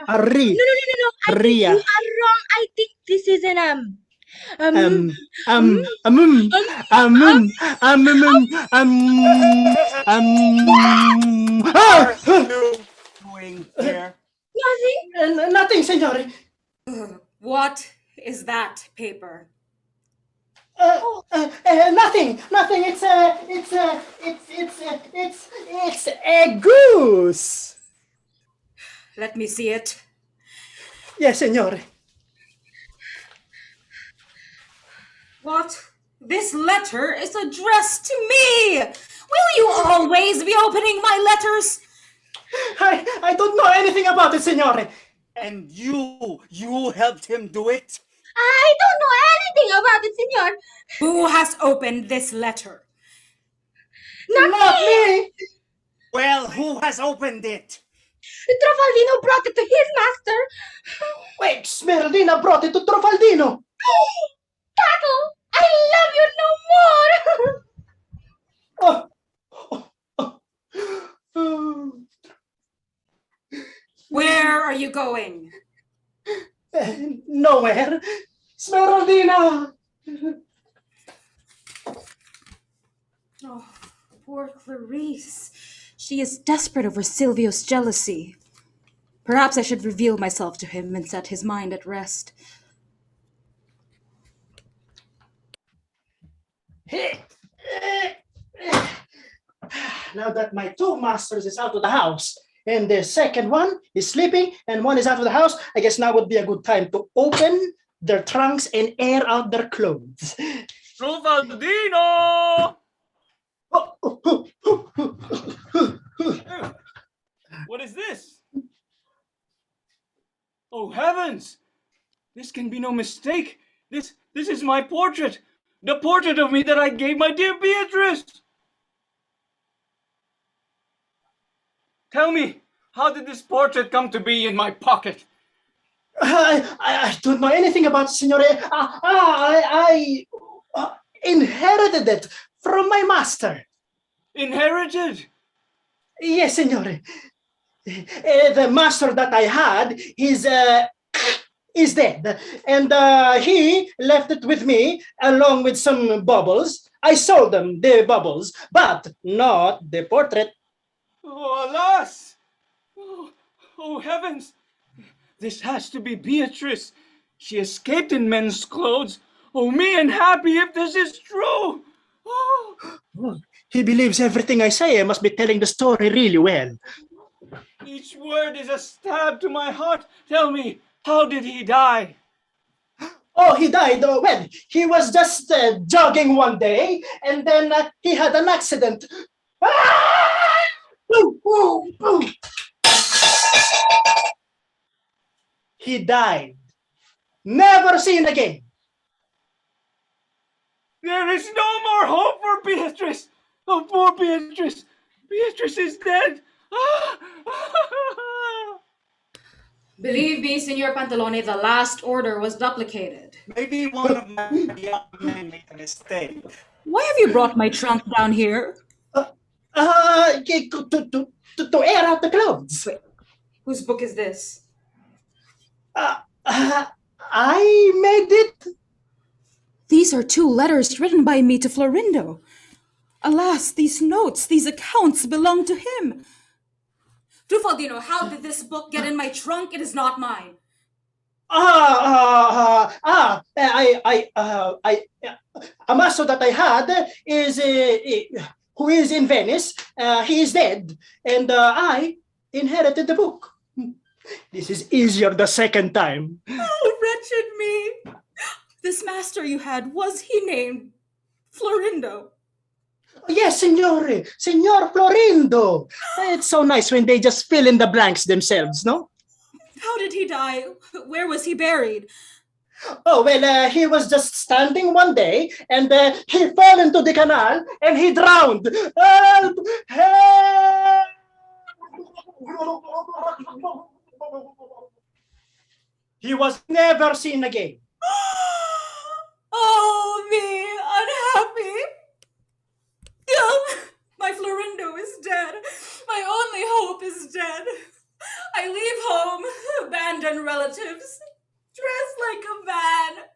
A Ri. No. I think you are wrong. I think this is an What are you doing here? Nothing. Nothing, Signore. What is that paper? Nothing. It's a goose. Let me see it. Yes, Signore. What? This letter is addressed to me! Will you always be opening my letters? I don't know anything about it, Signore. And you helped him do it? I don't know anything about it, Senor. Who has opened this letter? Not me. Well, who has opened it? Trofaldino brought it to his master. Wait, Smeraldina brought it to Trofaldino. Tato, I love you no more. you going? Nowhere. Smeraldina! Oh, poor Clarice. She is desperate over Silvio's jealousy. Perhaps I should reveal myself to him and set his mind at rest. Now that my two masters is out of the house and the second one is sleeping and one is out of the house, I guess now would be a good time to open their trunks and air out their clothes. Rufaldino! What is this? Oh heavens! This can be no mistake. This is my portrait. The portrait of me that I gave my dear Beatrice. Tell me, how did this portrait come to be in my pocket? I don't know anything about Signore. I inherited it from my master. Inherited? Yes, Signore. The master that I had is dead, and he left it with me along with some baubles. I sold them the baubles, but not the portrait. Oh, alas! Oh, heavens! This has to be Beatrice. She escaped in men's clothes. Oh, me unhappy if this is true! Oh. He believes everything I say. I must be telling the story really well. Each word is a stab to my heart. Tell me, how did he die? Oh, he died. Well, he was just jogging one day, and then he had an accident. Ah! Boom, boom, boom. He died. Never seen again. There is no more hope for Beatrice. Oh, poor Beatrice. Beatrice is dead. Believe me, Signor Pantalone, the last order was duplicated. Maybe one of my young men made a mistake. Why have you brought my trunk down here? To air out the clothes. Wait, whose book is this? I made it. These are 2 letters written by me to Florindo. Alas, these notes, these accounts belong to him. Trufaldino, how did this book get in my trunk? It is not mine. A master that I had is who is in Venice. He is dead, and I inherited the book. This is easier the second time. Oh, wretched me! This master you had, was he named Florindo? Yes, Signore, Signor Florindo. It's so nice when they just fill in the blanks themselves, no? How did he die? Where was he buried? Oh, well, he was just standing one day, and he fell into the canal, and he drowned. Help! Help! He was never seen again. Oh, me, unhappy. My Florindo is dead. My only hope is dead. I leave home, abandon relatives, dressed like a man.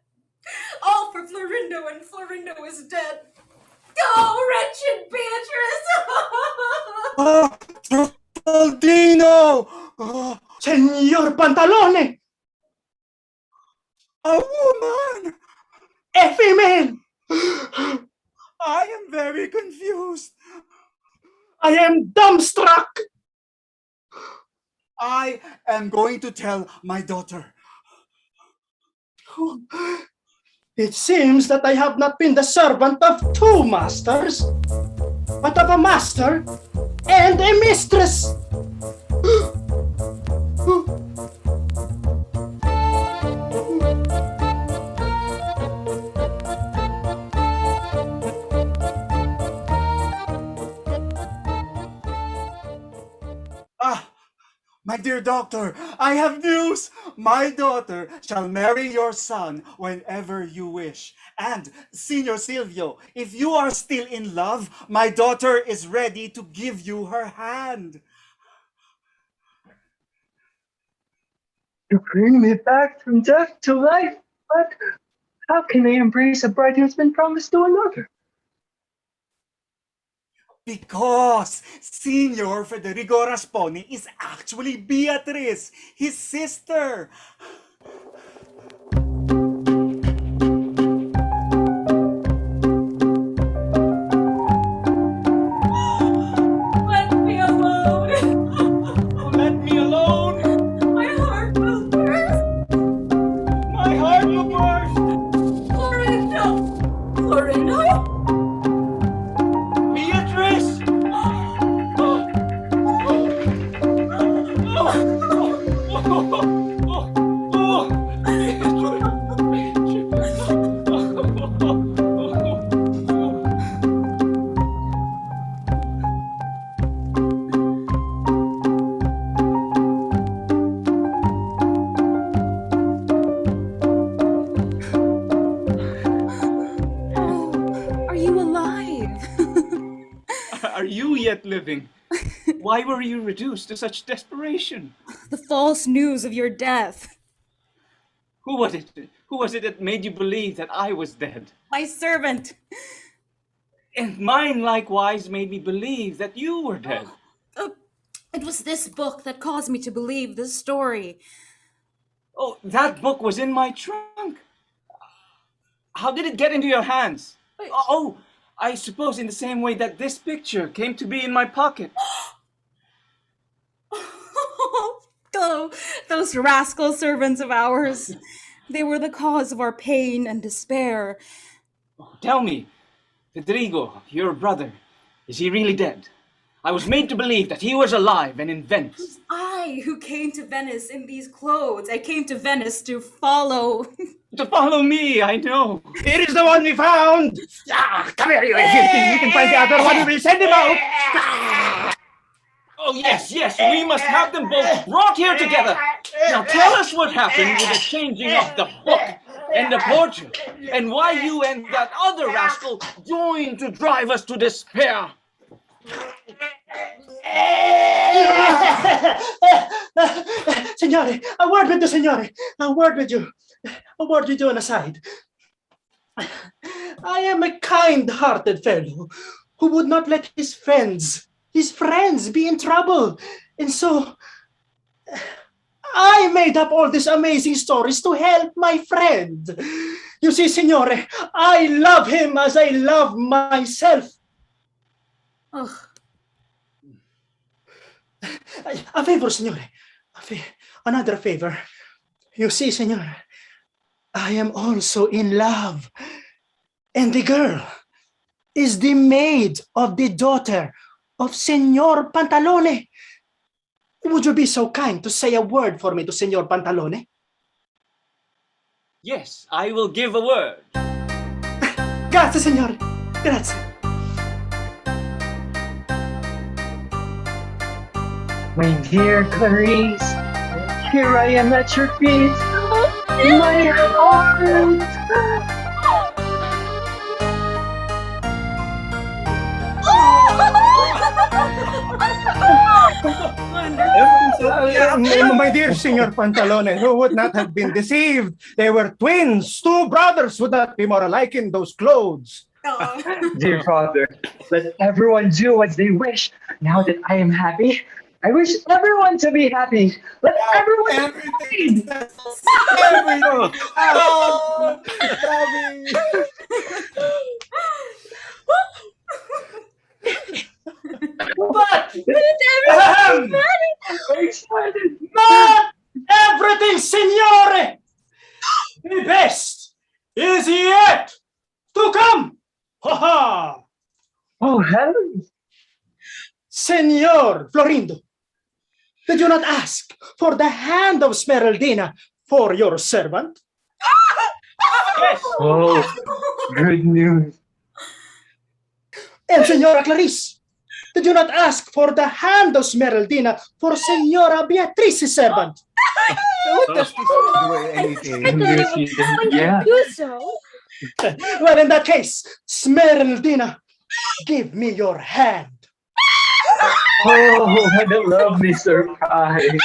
All for Florindo, and Florindo is dead. Oh, wretched Beatrice! Trufaldino! Senor Pantalone! A woman! A female! I am very confused. I am dumbstruck. I am going to tell my daughter. It seems that I have not been the servant of 2 masters, but of a master and a mistress. My dear doctor, I have news! My daughter shall marry your son whenever you wish. And, Signor Silvio, if you are still in love, my daughter is ready to give you her hand. You bring me back from death to life, but how can I embrace a bride who's been promised to another? Because Senior Federico Rasponi is actually Beatrice, his sister. Let me alone. Let me alone. My heart will burst. My heart will burst. Clorinda. Clorinda? Beatrice. Are you alive? Are you yet living? Why were you reduced to such desperation? The false news of your death. Who was it? Who was it that made you believe that I was dead? My servant. And mine likewise made me believe that you were dead. It was this book that caused me to believe this story. Oh, that book was in my trunk. How did it get into your hands? Oh, I suppose in the same way that this picture came to be in my pocket. Oh, those rascal servants of ours. They were the cause of our pain and despair. Tell me, Federigo, your brother, is he really dead? I was made to believe that he was alive and in Venice. I who came to Venice in these clothes. I came to Venice to follow. To follow me, I know. It is the one we found! Come here, you. If we can find the other one, we will send him out! Oh, yes, we must have them both brought here together. Now tell us what happened with the changing of the book and the portrait, and why you and that other rascal joined to drive us to despair. Signore, a word with you, signore. A word with you. A word with you on the side. I am a kind-hearted fellow who would not let his friends be in trouble. And so I made up all these amazing stories to help my friend. You see, signore, I love him as I love myself. Ugh. A favor, signore. Another favor. You see, signore, I am also in love. And the girl is the maid of the daughter of Senor Pantalone. Would you be so kind to say a word for me to Senor Pantalone? Yes, I will give a word. Grazie, signore. Grazie. My dear Clarice, here I am at your feet. My heart. My dear Senor Pantalone, who would not have been deceived? They were twins. Two brothers would not be more alike in those clothes. Dear Father, let everyone do as they wish. Now that I am happy, I wish everyone to be happy. Let everyone be happy. But I'm excited. not everything, signore. The best is yet to come. Ha ha! Oh, heavens. Senor Florindo, did you not ask for the hand of Smeraldina for your servant? Yes. Oh, good news. And Senora Clarice, did you not ask for the hand of Smeraldina for Senora Beatrice's servant? What does this do anything? Yeah. Do so. Well, in that case, Smeraldina, give me your hand. Oh, what a lovely surprise.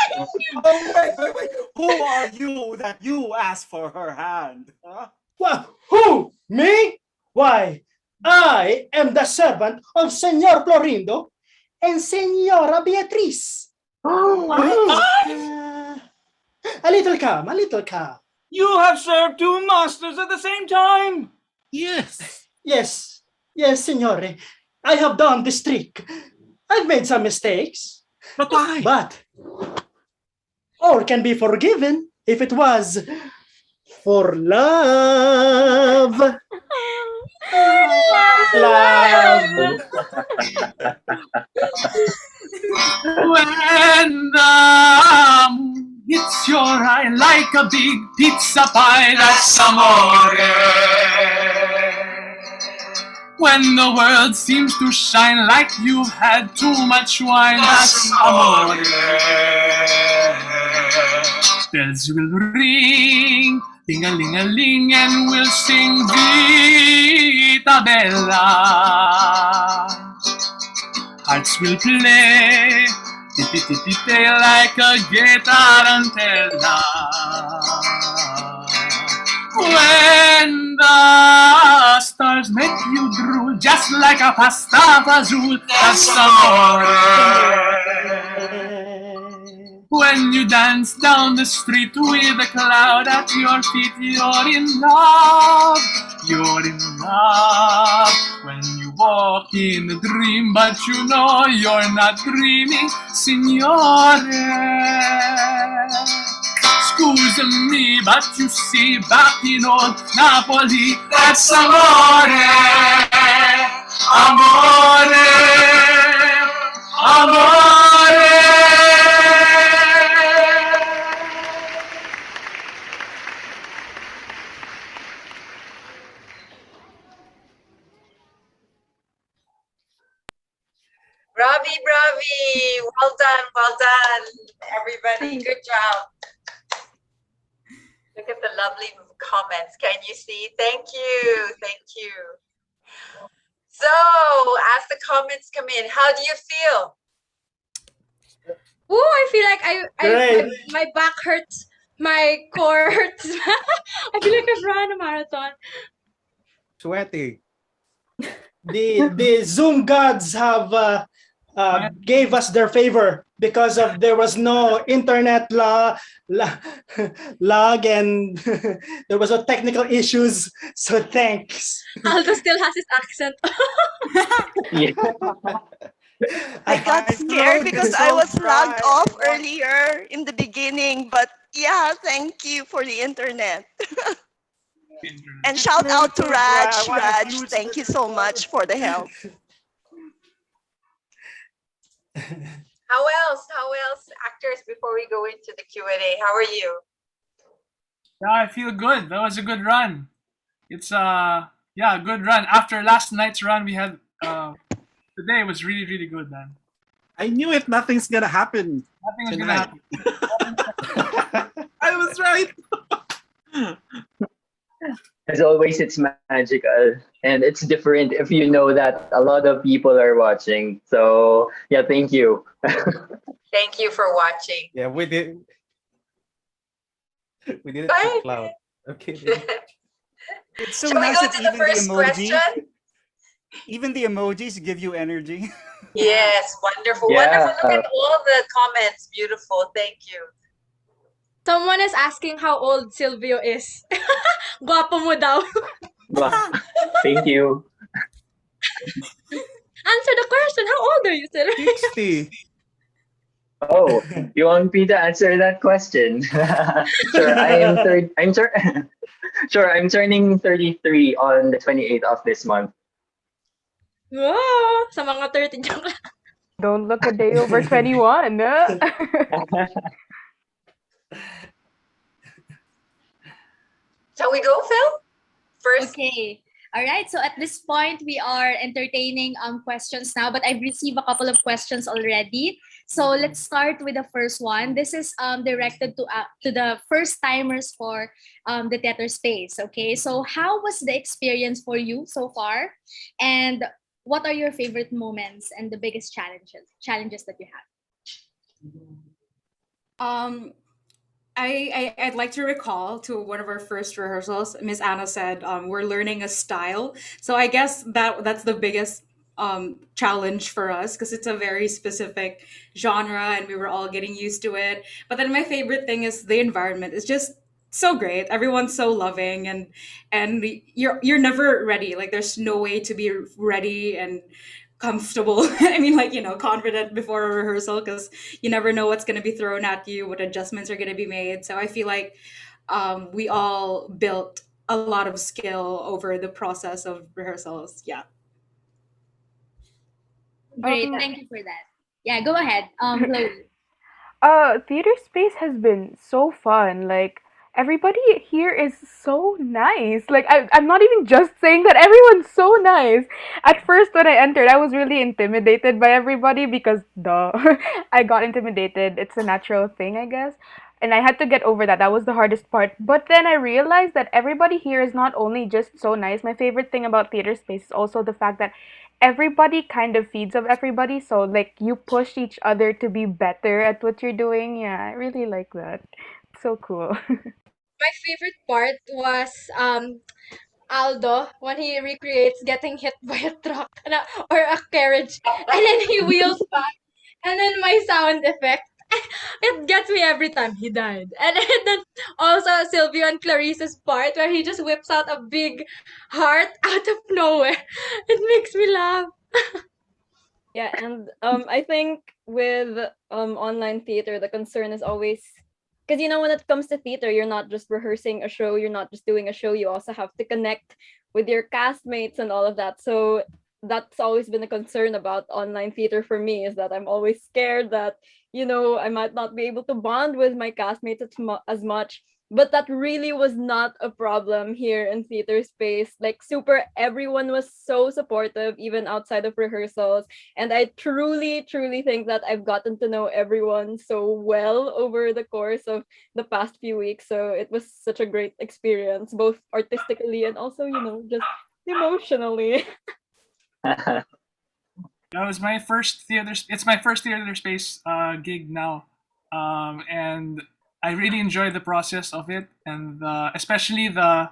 Oh, wait. Who are you that you asked for her hand? Huh? Well, who? Me? Why, I am the servant of Senor Florindo and Senora Beatriz. A little calm, a little calm. You have served two masters at the same time. Yes. Yes, yes, Signore. I have done this trick. I've made some mistakes, But why? but all can be forgiven if it was for love. Love. When the moon hits your eye like a big pizza pie, that's amore. When the world seems to shine like you've had too much wine, that's amore. Bells will ring, ting-a-ling-a-ling, and we'll sing Vita Bella. Hearts will play, tippy-tippy-tay like a gay tarantella. When the stars make you drool, just like a pasta fazool, that's amore. When you dance down the street with a cloud at your feet, you're in love, you're in love. When you walk in a dream, but you know you're not dreaming, signore. Excuse me, but you see, back in old Napoli, that's amore, amore, amore. Bravi, bravi. Well done, everybody. Good job. Look at the lovely comments. Can you see? Thank you. Thank you. So, as the comments come in, how do you feel? Ooh, I feel like Great. my back hurts, my core hurts. I feel like I've run a marathon. Sweaty. The Zoom gods have gave us their favor because of there was no internet lag and there was no technical issues. So thanks. Aldo still has his accent. I got scared because I was logged off earlier in the beginning, but yeah, thank you for the internet. And shout out to Raj. Raj, thank you so much for the help. How else? How else, actors? Before we go into the Q&A, how are you? Yeah, I feel good. That was a good run. It's a good run. After last night's run, we had today was really, really good, man. I knew it. Nothing's gonna happen. Nothing was tonight. gonna happen. I was right. As always, it's magical and it's different if you know that a lot of people are watching. So yeah, thank you. Thank you for watching. Yeah, we did. We did it Go too ahead. loud. Okay. It's so Shall we nice go that to the even the first emoji, question? even the emojis give you energy. Yes, wonderful. Yeah. Wonderful. Look at all the comments. Beautiful. Thank you. Someone is asking how old Silvio is. Guwapo mo daw. Wow. Thank you. Answer the question. How old are you, Silvio? 60. Oh, you want me to answer that question? Sure, I am third. Sure, I'm turning 33 on the 28th of this month. Wow! Sa mga 30 joke lang. Don't look a day over 21. Shall we go, Phil? First. Okay. All right. So at this point, we are entertaining questions now, but I've received a couple of questions already. So let's start with the first one. This is directed to the first timers for the theater space. Okay. So how was the experience for you so far? And what are your favorite moments and the biggest challenges that you have? Um, I'd like to recall to one of our first rehearsals, Miss Anna said we're learning a style. So I guess that's the biggest challenge for us because it's a very specific genre and we were all getting used to it. But then my favorite thing is the environment. It's just so great. Everyone's so loving and you're never ready. Like there's no way to be ready and comfortable. I mean, like, confident before a rehearsal because you never know what's going to be thrown at you, what adjustments are going to be made. So I feel like we all built a lot of skill over the process of rehearsals. Yeah. Great, Um, thank you for that. Yeah, go ahead, Chloe. Theater space has been so fun. Like everybody here is so nice. Like I'm not even just saying that everyone's so nice. At first when I entered, I was really intimidated by everybody because duh. I got intimidated. It's a natural thing, I guess. And I had to get over that. That was the hardest part. But then I realized that everybody here is not only just so nice. My favorite thing about theater space is also the fact that everybody kind of feeds of everybody, so like you push each other to be better at what you're doing. Yeah, I really like that. It's so cool. My favorite part was Aldo when he recreates getting hit by a truck or a carriage and then he wheels back and then my sound effect it gets me every time he died. And then also Silvio and Clarice's part where he just whips out a big heart out of nowhere. It makes me laugh. Yeah, and I think with online theater, the concern is always because when it comes to theater, you're not just rehearsing a show, you're not just doing a show, you also have to connect with your castmates and all of that. So that's always been a concern about online theater for me is that I'm always scared that I might not be able to bond with my castmates as much. But that really was not a problem here in theater space. Like super, everyone was so supportive even outside of rehearsals, and I truly, truly think that I've gotten to know everyone so well over the course of the past few weeks. So it was such a great experience, both artistically and also, just emotionally. That was my first theater. It's my first theater space gig now, and I really enjoy the process of it, and especially the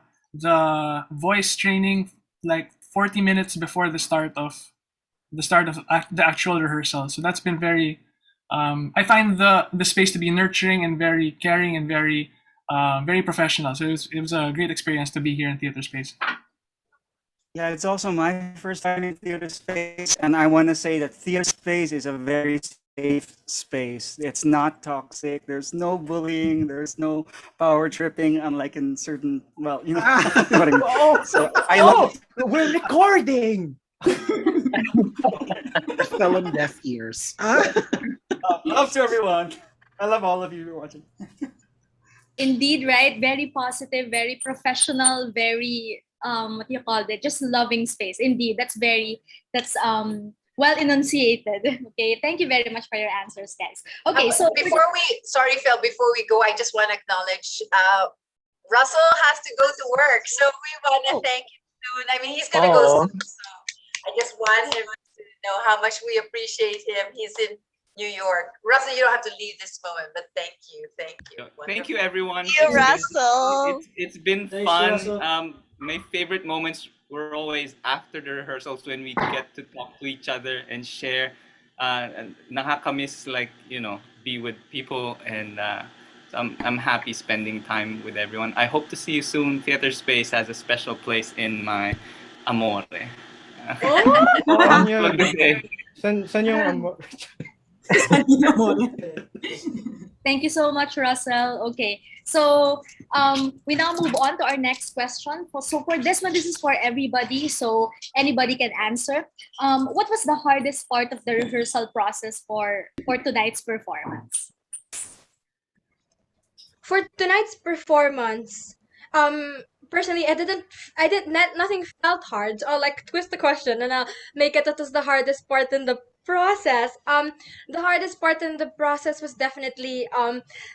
voice training, like 40 minutes before the actual rehearsal. So that's been very. I find the space to be nurturing and very caring and very professional. So it was a great experience to be here in theater space. Yeah, it's also my first time in theater space, and I want to say that theater space is a very safe space. It's not toxic. There's no bullying. There's no power tripping, unlike in certain. Well, you know, what I mean. Oh, So I love. we're recording. Fell on deaf ears. Love to everyone. I love all of you who are watching. Indeed, right? Very positive, very professional, very what do you call it? Just loving space. Indeed, that's well enunciated. Okay, thank you very much for your answers, guys. Okay, so Sorry, Phil, before we go, I just want to acknowledge Russell has to go to work. So we want to thank him soon. I mean, he's going to go Oh, soon. So I just want him to know how much we appreciate him. He's in New York. Russell, you don't have to leave this moment, but thank you. Thank you. Thank you, everyone. Thank you, It's been Russell. it's been Thanks, fun. Russell. My favorite moments were always after the rehearsals when we get to talk to each other and share. And nakakamiss, like be with people, and so I'm happy spending time with everyone. I hope to see you soon. Theater Space has a special place in my amore. Saan Plug the yun? day. Saan yung amor? thank you so much, Russell. Okay, so we now move on to our next question. So for this one, this is for everybody, so anybody can answer. What was the hardest part of the rehearsal process for tonight's performance? For tonight's performance, personally, nothing felt hard. So I'll like twist the question and I'll make it that was the hardest part in the process. The hardest part in the process was definitely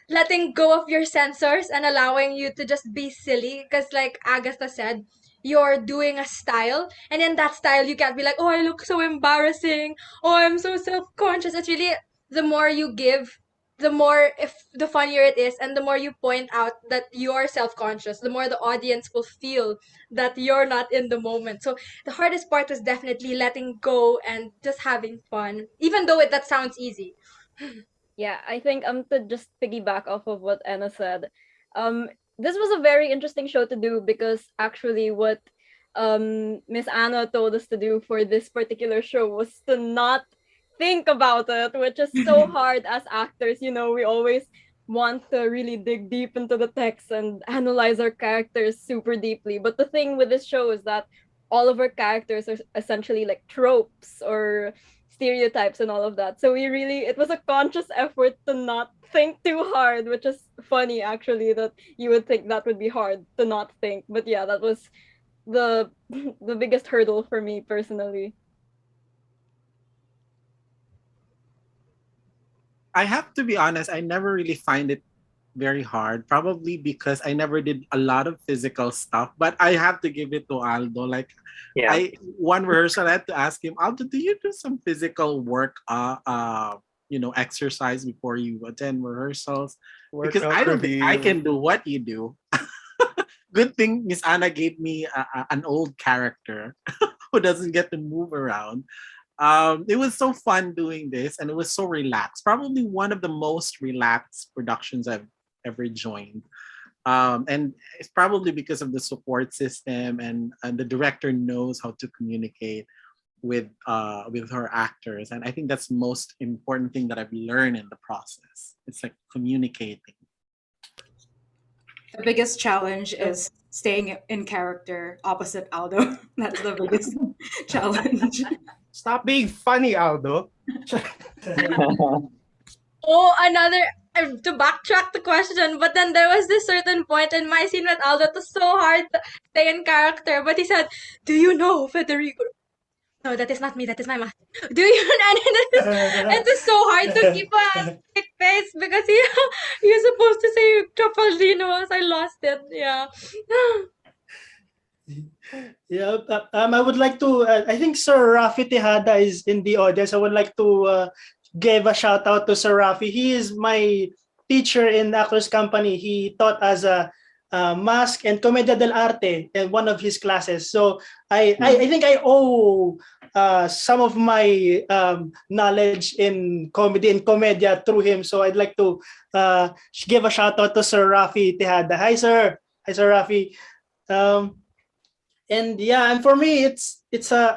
letting go of your sensors and allowing you to just be silly. Because like Agatha said, you're doing a style, and in that style you can't be like, oh, I look so embarrassing, oh, I'm so self-conscious. It's really, the more you give, the more, if the funnier it is, and the more you point out that you're self-conscious, the more the audience will feel that you're not in the moment. So the hardest part was definitely letting go and just having fun, even though that sounds easy. Yeah, I think to just piggyback off of what Anna said, um this was a very interesting show to do because actually what Miss Anna told us to do for this particular show was to not think about it, which is so hard as actors. You know, we always want to really dig deep into the text and analyze our characters super deeply. But the thing with this show is that all of our characters are essentially like tropes or stereotypes and all of that. So we really, it was a conscious effort to not think too hard, which is funny actually that you would think that would be hard to not think. But yeah, that was the the biggest hurdle for me personally. I have to be honest, I never really find it very hard, probably because I never did a lot of physical stuff. But I have to give it to Aldo. Like, Yeah. one rehearsal, I had to ask him, Aldo, do you do some physical work, exercise before you attend rehearsals? Because Workout I don't think I review. can do what you do. Good thing Miss Anna gave me an old character who doesn't get to move around. It was so fun doing this, and it was so relaxed. Probably one of the most relaxed productions I've ever joined. And it's probably because of the support system, and the director knows how to communicate with her actors. And I think that's the most important thing that I've learned in the process. It's like communicating. The biggest challenge is staying in character opposite Aldo. That's the biggest challenge. Stop being funny, Aldo. Oh, another, to backtrack the question, but then there was this certain point in my scene with Aldo. It was so hard to stay in character, but he said, "Do you know Federico?" No, that is not me. That is my master. Do you? And it is so hard to keep a straight face because you're supposed to say Trapaldinos. I lost it. Yeah. Yeah, I would like to. I think Sir Rafi Tejada is in the audience. I would like to give a shout out to Sir Rafi. He is my teacher in Actors Company. He taught as a mask and Commedia dell'arte in one of his classes. So I think I owe some of my knowledge in comedy and commedia through him. So I'd like to give a shout out to Sir Rafi Tejada. Hi, sir. Hi, Sir Rafi. Um, and yeah, and for me it's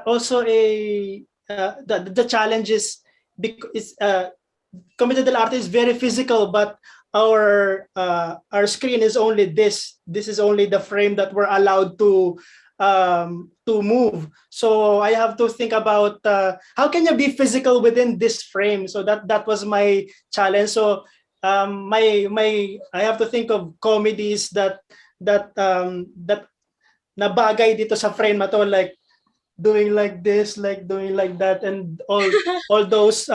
also a the challenge is because Commedia dell'arte is very physical, but our screen is only this is only the frame that we're allowed to move. So I have to think about how can you be physical within this frame. So that was my challenge. So my I have to think of comedies that na bagay dito sa frame na to, like doing like this, like doing like that, and all those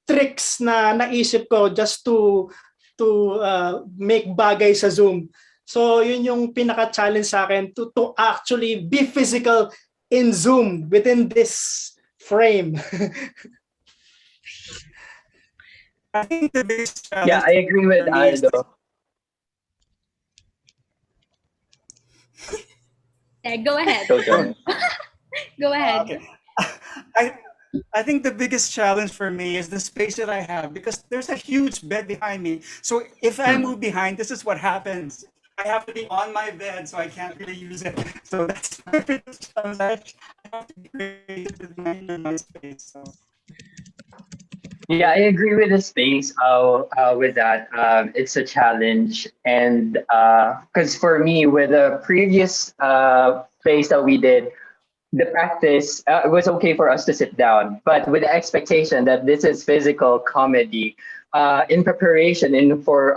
tricks na naisip ko just to make bagay sa Zoom. So yun yung pinaka-challenge sa akin to actually be physical in Zoom within this frame. I think the biggest Yeah, challenge I agree with for me is Aldo. Yeah, go ahead. Go, John. Go ahead. okay. I I think the biggest challenge for me is the space that I have because there's a huge bed behind me. So if I move behind, this is what happens. I have to be on my bed, so I can't really use it. So that's my biggest challenge. I have to be creative with my space. So. Yeah, I agree with the space. With that, it's a challenge, and because for me, with the previous plays that we did, the practice it was okay for us to sit down, but with the expectation that this is physical comedy, in preparation, for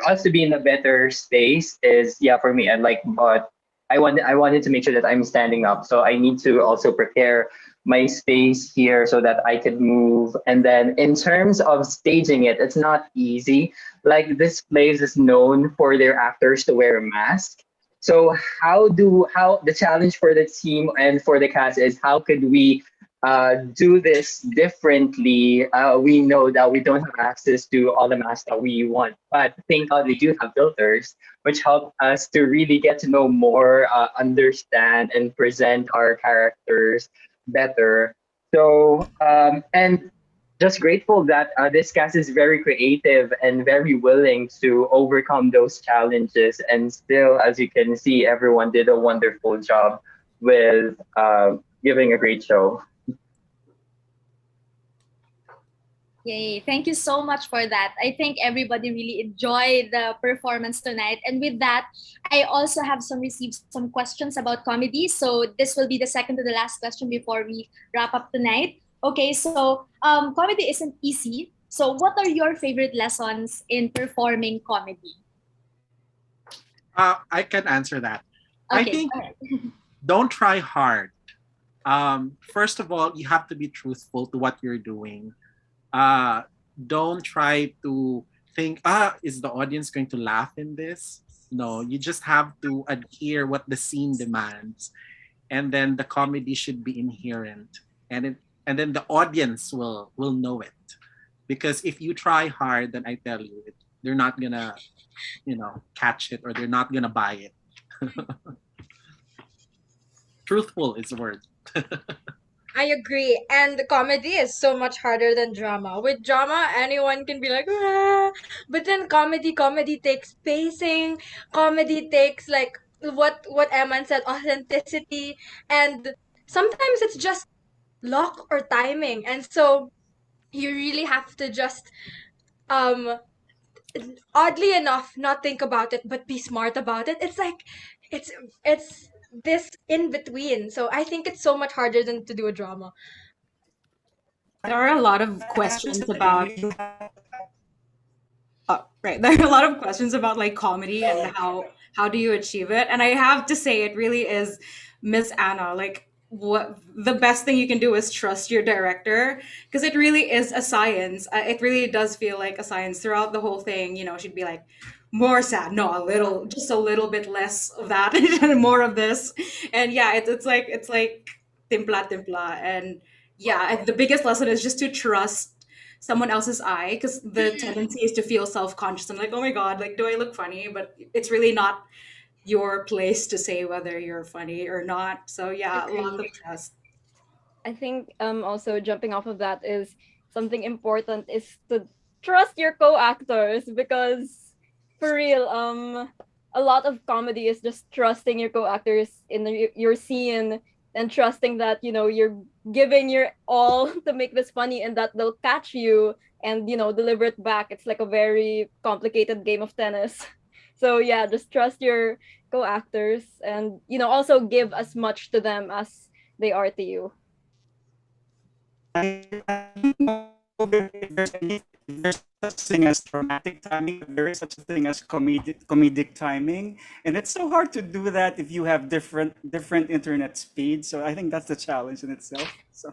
us to be in a better space is yeah for me. I like, but I wanted to make sure that I'm standing up, so I need to also prepare my space here so that I could move. And then in terms of staging it, it's not easy. Like this place is known for their actors to wear a mask. So how the challenge for the team and for the cast is how could we do this differently? We know that we don't have access to all the masks that we want, but thank God we do have filters, which help us to really get to know more, understand, and present our characters better. So, and just grateful that this cast is very creative and very willing to overcome those challenges. And still, as you can see, everyone did a wonderful job with giving a great show. Yay. Thank you so much for that. I think everybody really enjoyed the performance tonight. And with that, I also have received some questions about comedy. So this will be the second to the last question before we wrap up tonight. Okay, so comedy isn't easy. So what are your favorite lessons in performing comedy? I can answer that. I Okay, think all right. don't try hard. First of all, you have to be truthful to what you're doing. uh don't try to think, is the audience going to laugh in this? No, you just have to adhere what the scene demands, and then the comedy should be inherent, and then the audience will know it. Because if you try hard, then I tell you they're not gonna, catch it, or they're not gonna buy it. Truthful is the word. I agree. And comedy is so much harder than drama. With drama, anyone can be like, ah. But then comedy takes pacing. Comedy takes like what Eman said, authenticity. And sometimes it's just luck or timing. And so you really have to just um oddly enough not think about it but be smart about it. It's like it's it's this in between. So I think it's so much harder than to do a drama. There are a lot of I have to questions say, about right. There are a lot of questions about like comedy and how do you achieve it? And I have to say it really is Miss Anna. Like what the best thing you can do is trust your director because it really is a science. It really does feel like a science throughout the whole thing. She'd be like more sad, no, a little, just a little bit less of that and more of this. And yeah, it's like timpla timpla. And yeah, the biggest lesson is just to trust someone else's eye because the tendency is to feel self-conscious and like, oh my god, like, do I look funny? But it's really not your place to say whether you're funny or not. So yeah, lots Agreed. of trust. I think also jumping off of that is something important is to trust your co-actors because for real a lot of comedy is just trusting your co-actors in your scene and trusting that you're giving your all to make this funny and that they'll catch you and deliver it back. It's like a very complicated game of tennis. So yeah, just trust your co-actors and also give as much to them as they are to you. I don't know if there's such thing as dramatic timing, but there is such a thing as comedic timing, and it's so hard to do that if you have different internet speeds. So I think that's the challenge in itself. So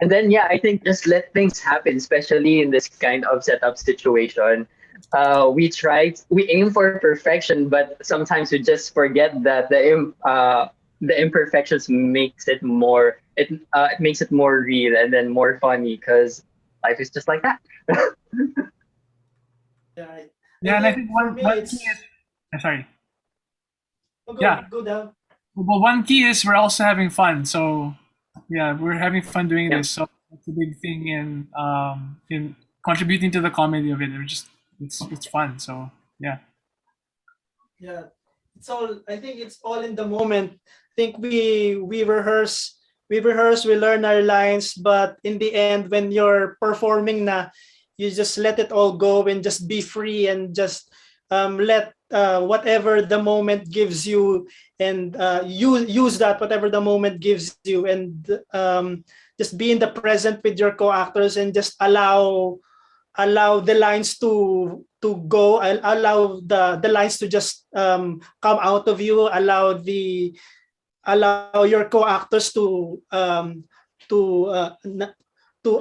And then, yeah, I think just let things happen, especially in this kind of setup situation. We aim for perfection, but sometimes we just forget that the imperfections makes it it makes it more real and then more funny because life is just like that. Yeah. Yeah, and I And think for me, one key is, it's sorry. oh, Yeah. go down. Well, one key is we're also having fun. So yeah, we're having fun doing Yeah. this. So that's a big thing in contributing to the comedy of it. It's fun. So yeah. Yeah, it's all. I think it's all in the moment. I think we rehearse, we learn our lines, but in the end, when you're performing, you just let it all go and just be free and just let whatever the moment gives you, and use that whatever the moment gives you, and just be in the present with your co-actors and just allow the lines to go. I'll allow the lines to just come out of you. Allow your co-actors to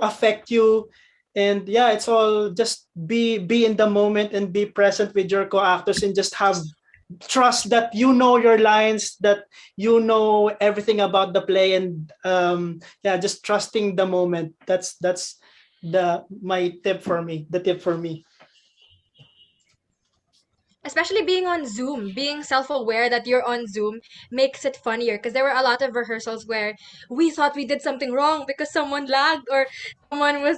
affect you, And yeah, it's all just be in the moment and be present with your co-actors and just have trust that you know your lines, that you know everything about the play, and yeah, just trusting the moment. That's the my tip for me. The tip for me. Especially being on Zoom, being self-aware that you're on Zoom makes it funnier because there were a lot of rehearsals where we thought we did something wrong because someone lagged or someone was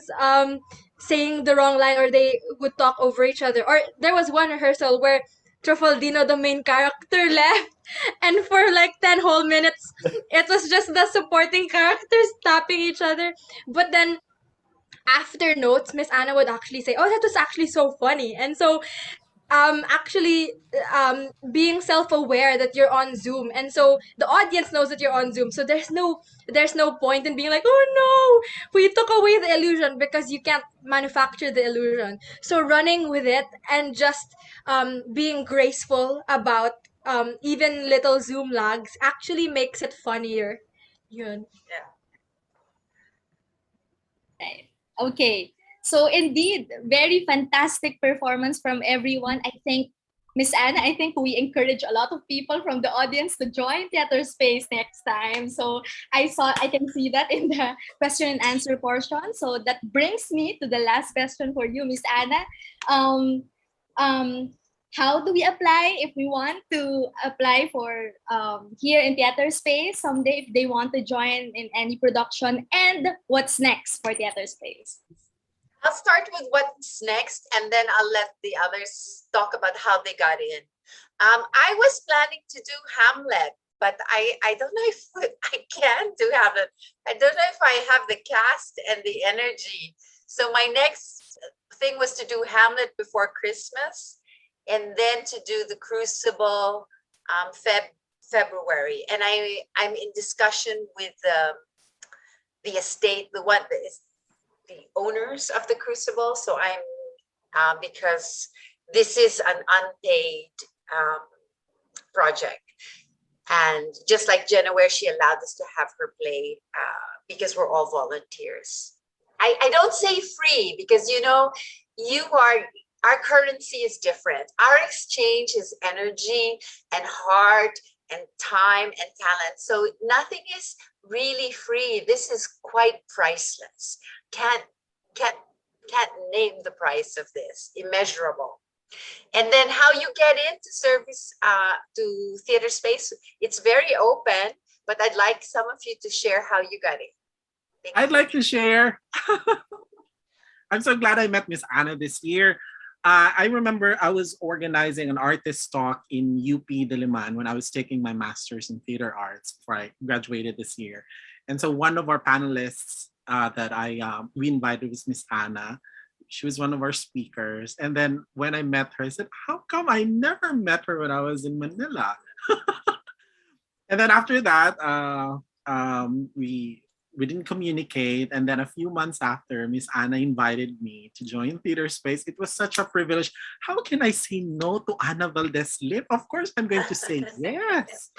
saying the wrong line or they would talk over each other. Or there was one rehearsal where Trifaldino, the main character, left and for like 10 whole minutes it was just the supporting characters tapping each other. But then after notes, Miss Anna would actually say, "Oh, that was actually so funny." And so actually being self-aware that you're on Zoom, and so the audience knows that you're on Zoom, so there's no point in being like, oh no, we took away the illusion, because you can't manufacture the illusion. So running with it and just being graceful about even little Zoom lags actually makes it funnier. Yun. Right. Okay. So indeed, very fantastic performance from everyone. I think Miss Anna, I think we encourage a lot of people from the audience to join Theater Space next time. So I can see that in the question and answer portion. So that brings me to the last question for you, Miss Anna. Um, um, how do we apply if we want to apply for here in Theater Space someday if they want to join in any production, and what's next for Theater Space? I'll start with what's next, and then I'll let the others talk about how they got in. I was planning to do Hamlet, but I don't know if I can do Hamlet. I don't know if I have the cast and the energy. So my next thing was to do Hamlet before Christmas, and then to do the Crucible February. And I'm in discussion with the estate, the one that is the owners of the Crucible. So I'm because this is an unpaid project, and just like Jenna, where she allowed us to have her play because we're all volunteers. I don't say free because our currency is different. Our exchange is energy and heart and time and talent. So nothing is really free. This is quite priceless. Can't name the price of this. Immeasurable. And then how you get into service to Theater Space, it's very open, but I'd like some of you to share how you got in. I'd like to share. I'm so glad I met Miss Anna this year. I remember I was organizing an artist talk in UP Diliman when I was taking my master's in theater arts before I graduated this year. And so one of our panelists that we invited was Miss Anna. She was one of our speakers. And then when I met her, I said, how come I never met her when I was in Manila? And then after that, we didn't communicate. And then a few months after, Miss Anna invited me to join Theater Space. It was such a privilege. How can I say no to Ana Valdes Lip? Of course, I'm going to say yes.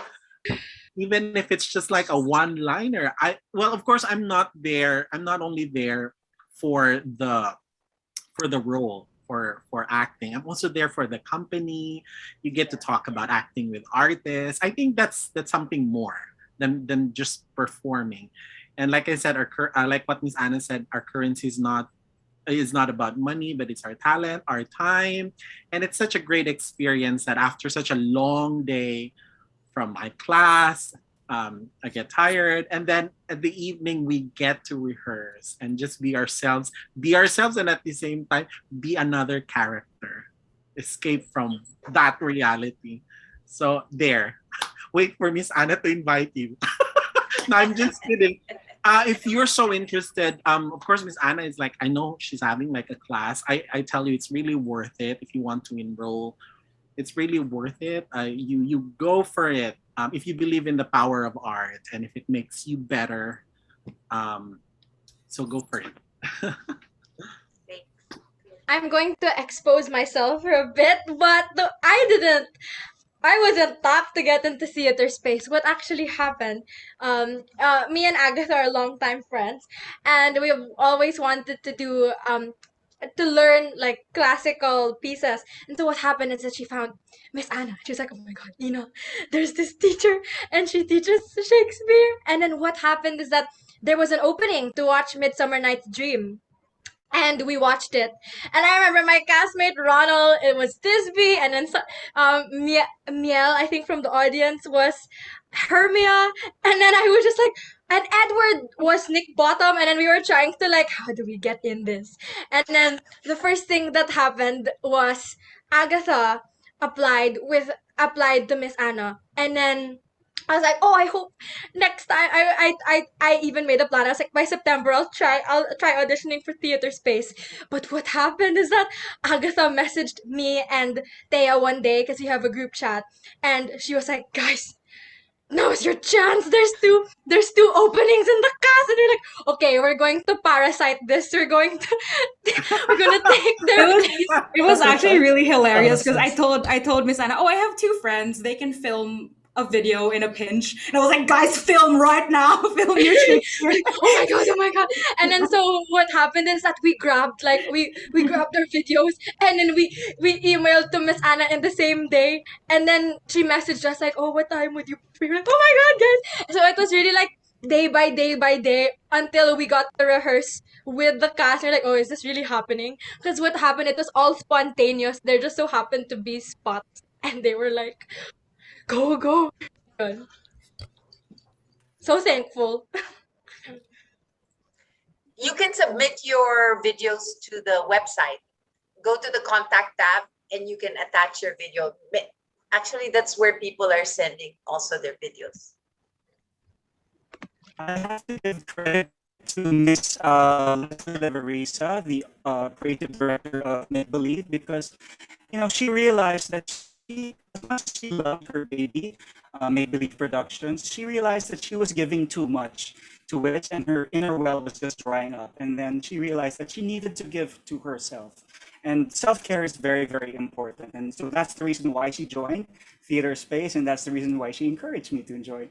Even if it's just like a one-liner. Well, of course, I'm not there. I'm not only there for the role, for acting. I'm also there for the company. You get to talk about acting with artists. I think that's something more than just performing. And like I said, like what Miss Anna said, our currency is not about money, but it's our talent, our time. And it's such a great experience that after such a long day from my class, I get tired. And then at the evening, we get to rehearse and just be ourselves, and at the same time, be another character, escape from that reality. So there, wait for Miss Anna to invite you. No, I'm just kidding. If you're so interested, of course, Miss Anna is like, I know she's having like a class. I tell you, it's really worth it if you want to enroll. It's really worth it. You go for it if you believe in the power of art and if it makes you better. So go for it. I'm going to expose myself for a bit, but I didn't I was on top to get into theater space. What actually happened? Me and Agatha are longtime friends, and we've always wanted to do to learn like classical pieces. And so what happened is that she found Miss Anna. She was like, "Oh my God, there's this teacher, and she teaches Shakespeare." And then what happened is that there was an opening to watch Midsummer Night's Dream, and we watched it. And I remember my castmate Ronald, it was Tisby, and then Miel, I think from the audience was Hermia, and then I was just like, and Edward was Nick Bottom, and then we were trying to like, how do we get in this? And then the first thing that happened was Agatha applied to Miss Anna, and then I was like, oh, I hope next time. I even made a plan. I was like, by September I'll try auditioning for theater space. But what happened is that Agatha messaged me and Thea one day because we have a group chat, and she was like, guys, now's your chance. There's two openings in the cast, and they're like, okay, we're going to parasite this. We're gonna take It their was place. it was actually really hilarious because Parasites. I told Miss Anna, oh, I have two friends. They can film a video in a pinch. And I was like, guys, film right now. Film your Shakespeare. Oh my God, oh my God. And then so what happened is that we grabbed our videos, and then we emailed to Miss Anna in the same day, and then she messaged us like, oh, what time would you be? We're like, oh my God, guys. So it was really like day by day by day until we got to rehearse with the cast. We're like, oh, is this really happening? Because what happened, it was all spontaneous. There just so happened to be spots, and they were like, go, go. Yun. So thankful. You can submit your videos to the website. Go to the contact tab and you can attach your video. Actually, that's where people are sending also their videos. I have to give credit to Miss Leslie Leverisa, the creative director of Make Believe, because she realized that as much as she loved her baby, Make Believe Productions, she realized that she was giving too much to it, and her inner well was just drying up. And then she realized that she needed to give to herself. And self-care is very, very important. And so that's the reason why she joined Theater Space, and that's the reason why she encouraged me to join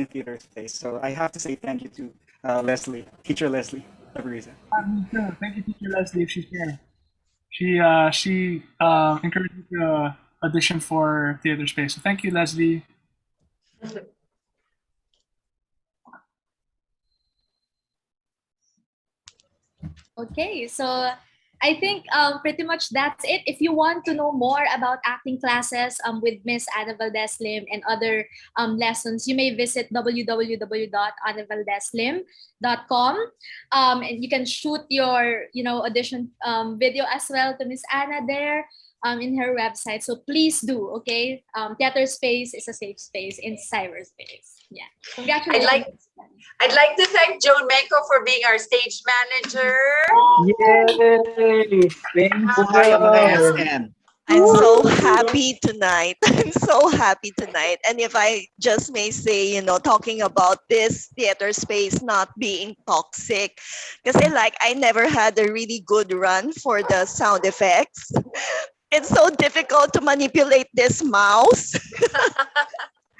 Theater Space. So I have to say thank you to Leslie, teacher Leslie Leverisa. Me too. Thank you, Teacher Leslie, if she's here. She encouraged me to audition for theater space. So thank you, Leslie. Okay, so I think pretty much that's it. If you want to know more about acting classes with Miss Ana Valdes Lim and other lessons, you may visit www.anavaldeslim.com, and you can shoot your audition video as well to Miss Ana there in her website. So please do. Okay, theater space is a safe space in cyberspace. Yeah, congratulations. I'd like to thank Joan Menko for being our stage manager. Yay! Thank I'm so happy tonight. I'm so happy tonight. And if I just may say, talking about this theater space not being toxic, because I never had a really good run for the sound effects. It's so difficult to manipulate this mouse.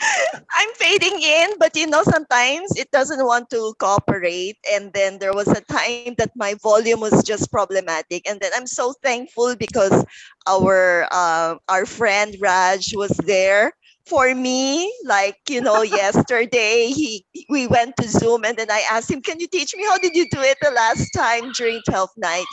I'm fading in, but sometimes it doesn't want to cooperate. And then there was a time that my volume was just problematic. And then I'm so thankful because our friend Raj was there for me. Yesterday we went to Zoom, and then I asked him, "Can you teach me how did you do it the last time during 12th night?"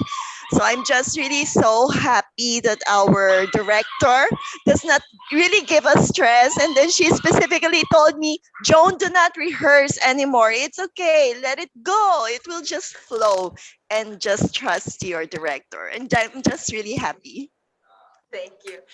So I'm just really so happy that our director does not really give us stress. And then she specifically told me, "Joan, do not rehearse anymore. It's okay. Let it go. It will just flow, and just trust your director." And I'm just really happy. Thank you.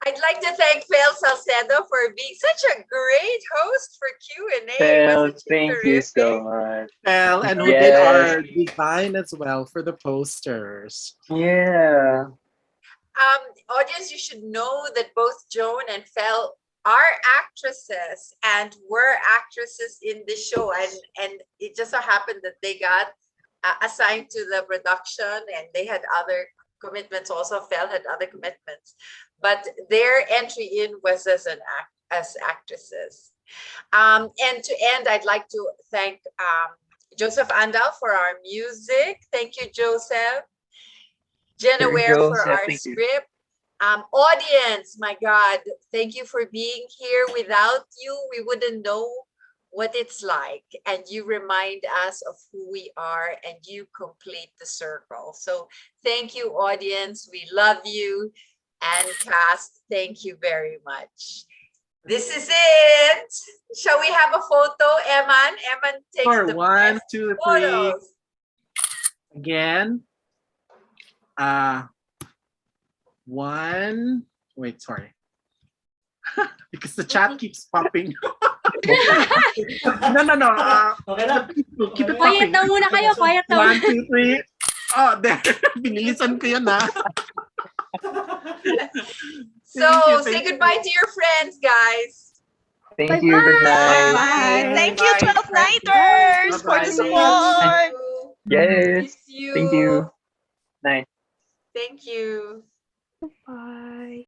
I'd like to thank Phil Salcedo for being such a great host for Q&A. Phil, thank you so much. Well, and we did our design as well for the posters. Yeah. Audience, you should know that both Joan and Phil are actresses and were actresses in the show, and it just so happened that they got assigned to the production, and they had other commitments also. Phil had other commitments, but their entry in was as actresses. And to end, I'd like to thank Joseph Andal for our music. Thank you, Joseph. Jenna Sure, Ware for Joseph, our thank you. script. Audience, my God, thank you for being here. Without you, we wouldn't know what it's like. And you remind us of who we are and you complete the circle. So thank you, audience. We love you. And cast, thank you very much. This is it. Shall we have a photo, Eman? Eman takes Sure, the 1, best 2, 3. photos. Again. 1. Wait, sorry. Because the chat keeps popping. No. Okay na. Keep it Quiet popping. daw muna kayo, quiet daw. 1, 2, 3. Oh, there. Binilisan ko yun, ha? So say Thank you. goodbye to your friends, guys. Thank you. Good night. Bye. Thank you, Bye. 12 Nighters, for Bye-bye. the Thank you. support. Yes. Miss you. Thank you. Night. Thank you. Bye.